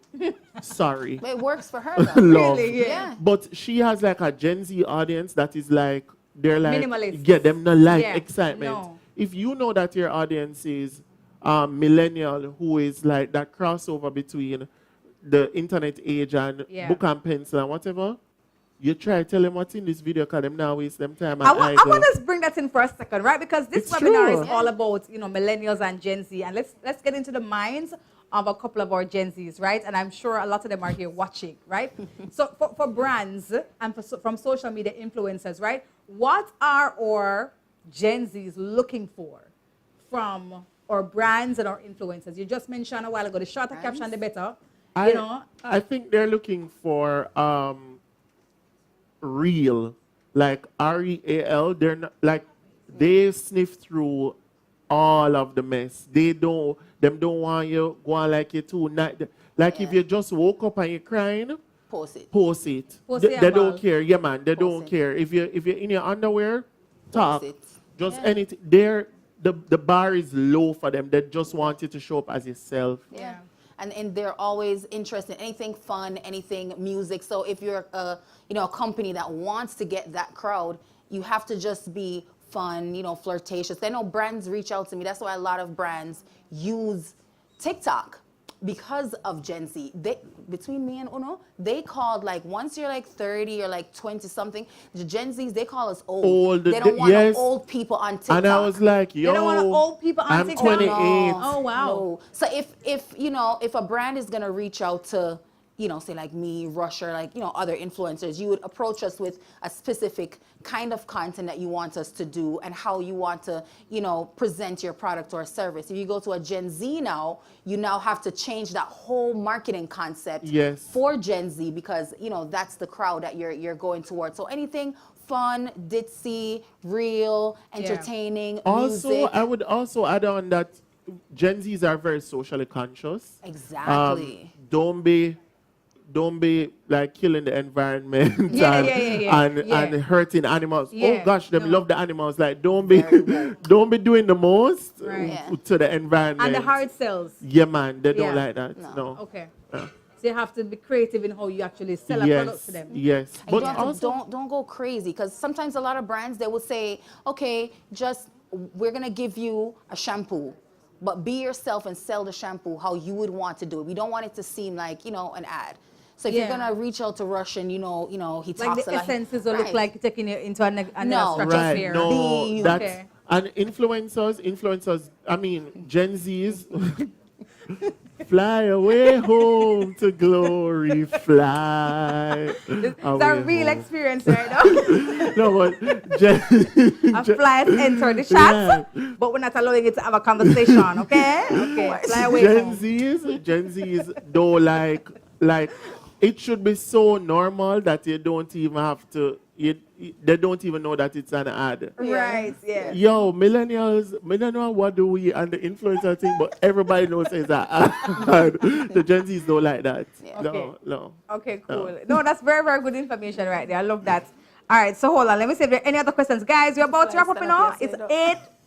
sorry, But it works for her though. love. Really? Yeah. Yeah. But she has like a Gen Z audience that is like, they're like, Minimalist. yeah, them not like Yeah, excitement. no. If you know that your audience is millennial, who is like that crossover between the internet age and Yeah. book and pencil and whatever, you try to tell them what's in this video, because them now waste them time. I and want idle. to bring that in for a second, right? Because this It's webinar true. is all about, millennials and Gen Z. And let's get into the minds of a couple of our Gen Zs, right? And I'm sure a lot of them are here watching, right? So for brands and from social media influencers, right? What are our Gen Zs looking for from our brands and our influencers? You just mentioned a while ago, the shorter Brands? caption, the better. I think they're looking for real, like REAL. They're not like, they sniff through all of the mess. Them don't want you go on like you too night. Like if Yeah. you just woke up and you're crying, Post it. post it. Post They it don't about- care. Yeah, man, they Post don't it. care. If you're in your underwear, talk. it. Just Yeah. anything. The bar is low for them. They just want you to show up as yourself. Yeah. And they're always interested in anything fun, anything music. So if you're a company that wants to get that crowd, you have to just be fun, flirtatious. I know brands reach out to me. That's why a lot of brands use TikTok because of Gen Z. Between me and Uno, they called once you're 30 or 20 something, the Gen Zs, they call us old. Old, They don't want no yes. old people on TikTok. And I was like, yo, They don't want old people on I'm TikTok? 28. Oh, wow. No. So if a brand is gonna reach out to you know, say like me, Rush, or like, you know, other influencers, you would approach us with a specific kind of content that you want us to do and how you want to, you know, present your product or service. If you go to a Gen Z now, you now have to change that whole marketing concept Yes. for Gen Z because, you know, that's the crowd that you're going towards. So anything fun, ditzy, real, entertaining, Also, music. I would also add on that Gen Zs are very socially conscious. Exactly. Don't be like killing the environment Yeah, and, yeah, yeah, yeah. and Yeah. and hurting animals. Yeah, Oh gosh, them no. love the animals. Like don't be Very woke. don't be doing the most Right. Yeah. to the environment. And the hard sells. Yeah, man, they don't Yeah. like that. No. No. Okay. Yeah. So you have to be creative in how you actually sell a product Yes. to them. Yes. And But you don't, have to- also don't go crazy because sometimes a lot of brands they will say, okay, just we're gonna give you a shampoo, but be yourself and sell the shampoo how you would want to do it. We don't want it to seem like, you know, an ad. So if Yeah. you're gonna reach out to Rush and you know he Like talks the a lot. essences will look Right. like taking you into another No, structure right, sphere. no, Be you. that's Okay. and influencers. I mean, Gen Zs. Fly away home to glory, fly. It's away a real home. experience right now. No, but Gen, A fly has entered the chat, but we're not allowing it to have a conversation, okay? Okay, fly away Gen home. Zs don't like it should be so normal that you don't even have to. They don't even know that it's an ad. Right, yeah. Yo, millennials, we don't know what do we and the influencer thing, but everybody knows it's an ad. The Gen Zs don't like that. Yeah. No, no. Okay, cool. No, that's very, very good information right there. I love that. All right, so hold on. Let me see if there are any other questions. Guys, we're about to wrap up now. It's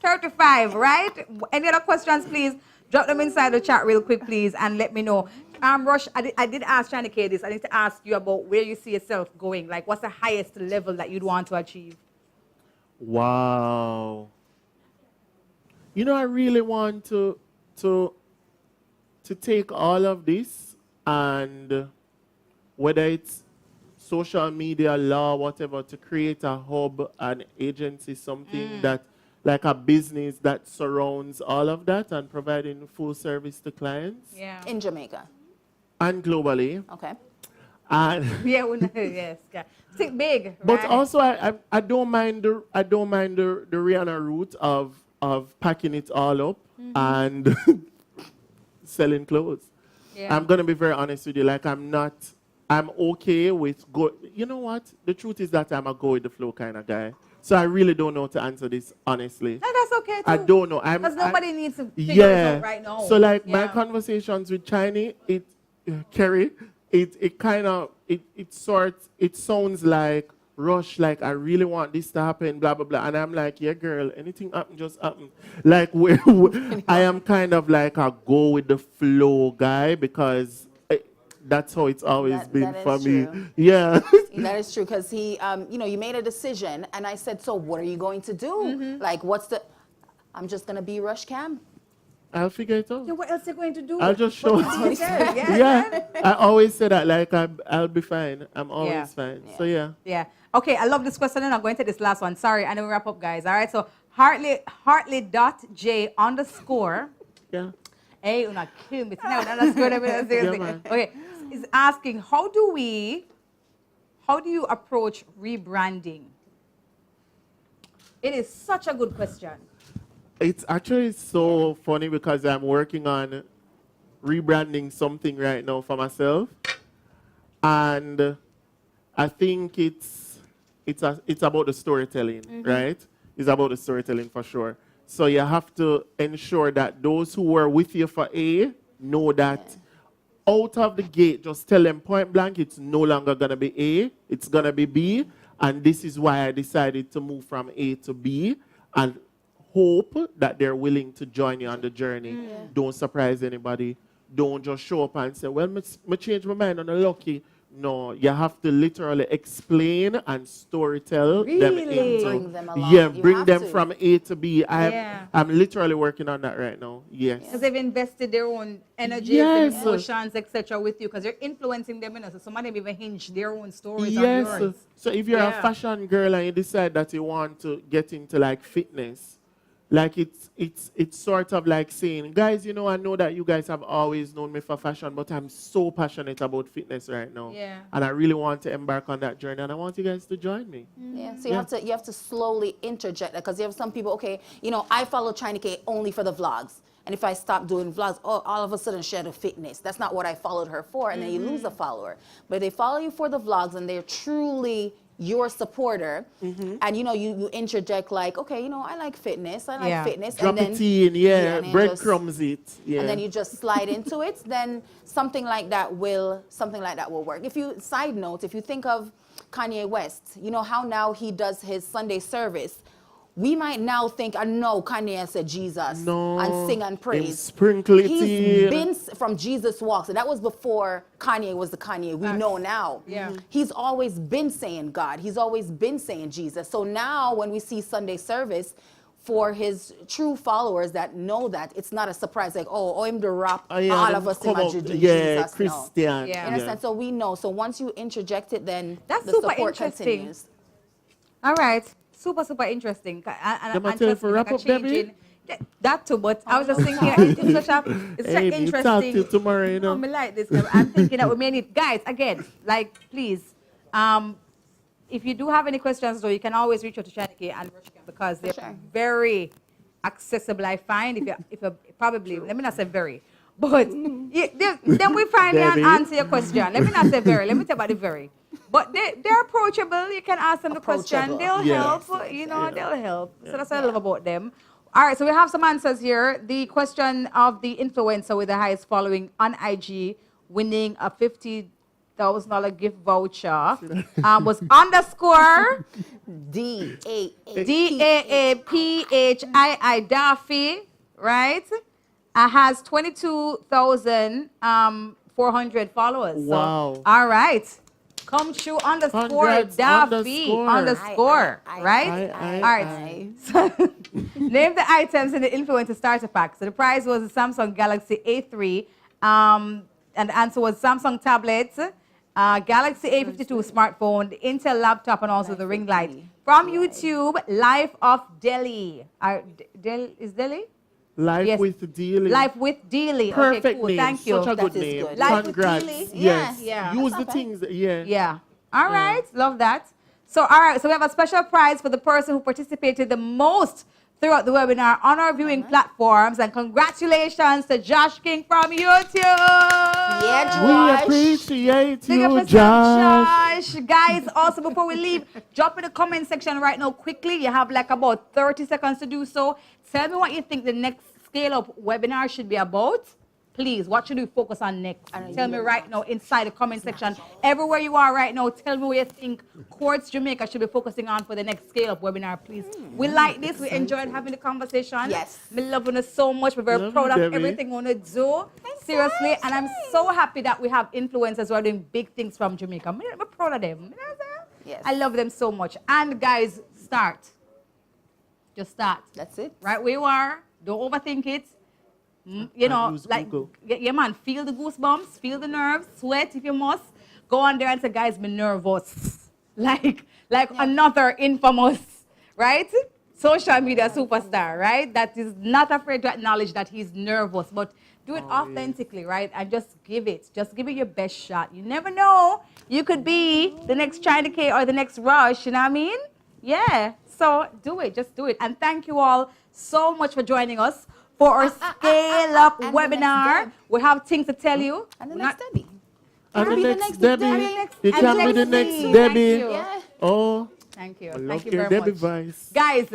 8:35, right? Any other questions, please? Drop them inside the chat real quick, please, and let me know. Rush, I did ask China K this. I need to ask you about where you see yourself going. Like, what's the highest level that you'd want to achieve? Wow. You know, I really want to take all of this and whether it's social media, law, whatever, to create a hub, an agency, something that like a business that surrounds all of that and providing full service to clients Yeah. in Jamaica. and globally. Okay. And Yeah, yes. Yeah. Think big. but right? also I don't mind the Rihanna route of packing it all up and selling clothes. Yeah. I'm gonna be very honest with you. Like I'm okay with you know what? The truth is that I'm a go with the flow kind of guy. So I really don't know to answer this honestly. No, that's okay too. I don't know. Because nobody needs to figure Yeah. it out right now. So like my Yeah. conversations with Chiny, Kerry, it kind of it sounds like Rush, like I really want this to happen, blah blah blah. And I'm like, yeah, girl, anything happen, just happen. Like I am kind of like a go with the flow guy because that's how it's always been that for is me. true. Yeah. That is true because he, you know, you made a decision, and I said, so what are you going to do? Mm-hmm. Like, I'm just gonna be Rush Cam. I'll figure it out. Yeah, what else are you going to do? I'll just show What you it. said, yeah. Yeah. I always say that, like I'll be fine. I'm always Yeah. fine. So yeah. Yeah. Okay, I love this question, and I'm going to this last one. Sorry, I know we wrap up, guys. All right, so Hartley.J_. Yeah. Hey, una kill me. Now, that's good. Seriously. man. Okay, is asking how do you approach rebranding? It is such a good question. It's actually so funny because I'm working on rebranding something right now for myself, and I think it's about the storytelling, right? It's about the storytelling for sure. So you have to ensure that those who were with you for A know that out of the gate, just tell them point blank, it's no longer gonna be A, it's gonna be B, and this is why I decided to move from A to B, and hope that they're willing to join you on the journey. Don't surprise anybody. Don't just show up and say, well, me change my mind on the lucky. No, you have to literally explain and storytell them Really? into. Bring them along. Yeah, You bring have them to. from A to B. Yeah. I'm literally working on that right now. Yes. Because they've invested their own energy, Yes. emotions, etc. with you, because you're influencing them. So some of them even hinge their own stories Yes. on yours. So if you're Yeah. a fashion girl and you decide that you want to get into like fitness, Like it's sort of like saying, guys, I know that you guys have always known me for fashion, but I'm so passionate about fitness right now. Yeah. And I really want to embark on that journey, and I want you guys to join me. Yeah, so you have to slowly interject that, because you have some people, okay, I follow China K only for the vlogs. And if I stop doing vlogs, all of a sudden she had a fitness. That's not what I followed her for, and then you lose a follower. But they follow you for the vlogs, and they're truly your supporter, and you interject like, okay, I like fitness, Drop and then it in, and then breadcrumbs it, and then you just slide into it, then something like that will work. Side note, if you think of Kanye West, how now he does his Sunday service, we might now think, I know Kanye has said Jesus and sing and praise. Sprinkle it He's in. been from Jesus Walks, and that was before Kanye was the Kanye we know now. Yeah. He's always been saying God. He's always been saying Jesus. So now when we see Sunday service, for his true followers that know that, it's not a surprise, like, I'm the rap, all of us imagine Jesus. Christian. Yeah. You understand? So we know. So once you interject it, then That's the super support interesting. continues. All right. Super interesting. And Them I and tell you trust for me, wrap like a up, Debbie? changing- That too, but I was just thinking, it's such Hey, interesting. me talk to you tomorrow, you know. Me like this. I'm thinking that we may need, guys, again, like, please, if you do have any questions, though, you can always reach out to Shanike and Rushka, because they're Sure. very accessible, I find. If you probably, let me not say very, but then we finally Debbie. answer your question. Let me not say very. Let me tell about the very. But they're approachable. You can ask them the question. Approachable. They'll Yeah. help. They'll help. So that's what I love about them. All right, so we have some answers here. The question of the influencer with the highest following on IG winning a $50,000 gift voucher was underscore DAAPHII Daffy, right? Has 22,400 followers. Wow. So, all right. Come true underscore Congrats, Daffy underscore, right? I- All right. So, name the items in the influencer starter pack. So the prize was the Samsung Galaxy A3, and the answer was Samsung tablets, Galaxy A52 smartphone, the Intel laptop, and also the ring light. From YouTube, Life of Delhi. Is Delhi? Life Yes. with Dealing. Life with Delhi. Perfect Okay, cool. name. Thank you. Such a That good is name. good. Life with Congrats. Dealing. Yes. Yeah. Use That's the not things. Yeah. Yeah. All right. Love that. So, all right. So we have a special prize for the person who participated the most throughout the webinar on our viewing platforms. And congratulations to Josh King from YouTube. Yeah, We Josh. appreciate Big up you, yourself, Josh. Josh. Guys, also before we leave, drop in the comment section right now quickly. You have like about 30 seconds to do so. Tell me what you think the next Scale Up webinar should be about. Please, what should we focus on next? Tell me right now inside the comment section. Everywhere you are right now, tell me what you think Quartz Jamaica should be focusing on for the next Scale Up webinar, please. We like this. We enjoyed having the conversation. Yes. We love you so much. We're very Love proud you, of Debbie. everything we want to do. Seriously. And I'm so happy that we have influencers who are doing big things from Jamaica. I'm proud of them. You know what I'm saying? Yes. I love them so much. And guys, start. Just start. That's it. Right where you are. Don't overthink it. You And know, use like, Google. yeah, man, feel the goosebumps, feel the nerves, sweat if you must. Go on there and say, guys, me nervous. Like another infamous, right? Social media superstar, right? That is not afraid to acknowledge that he's nervous, but do it authentically, right? And just give it your best shot. You never know. You could be the next China K or the next Rush, you know what I mean? Yeah, so do it, just do it. And thank you all so much for joining us for our Scale Up And the next webinar. Deb. We have things to tell you. And the We're next not- Debbie. And the Be the next next Debbie. Debbie. You And can the be the next next me. Debbie. Thank you. Yeah. Oh, Thank you. I Thank love you your very Debbie much. voice. Guys,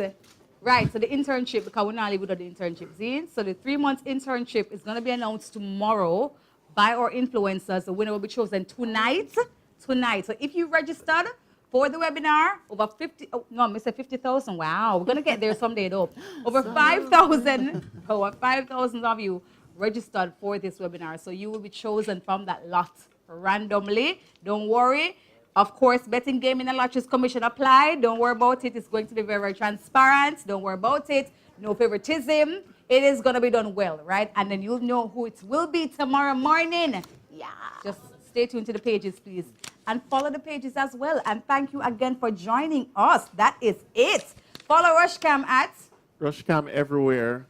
right, so the internship, because we're not leaving without the internship, Zine. So the 3 months internship is going to be announced tomorrow by our influencers. The winner will be chosen tonight. So if you registered for the webinar, over 50,000. Wow, we're going to get there someday though. Over 5,000 of you registered for this webinar. So you will be chosen from that lot randomly. Don't worry. Of course, betting, gaming, and lotteries commission apply. Don't worry about it. It's going to be very, very transparent. Don't worry about it. No favoritism. It is going to be done well, right? And then you'll know who it will be tomorrow morning. Yeah. Just stay tuned to the pages, please. And follow the pages as well. And thank you again for joining us. That is it. Follow Rushcam at Rush cam everywhere.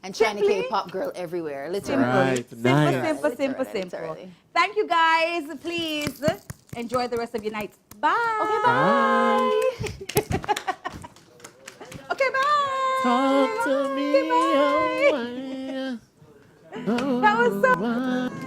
And shiny Simply? K-pop girl everywhere. Literally. Right, Simple, nice. simple, Literally, simple, simple. literally. Thank you guys. Please enjoy the rest of your night. Bye. Okay, Bye. Okay, bye. Talk to me. Okay, bye. Oh, That was so. why?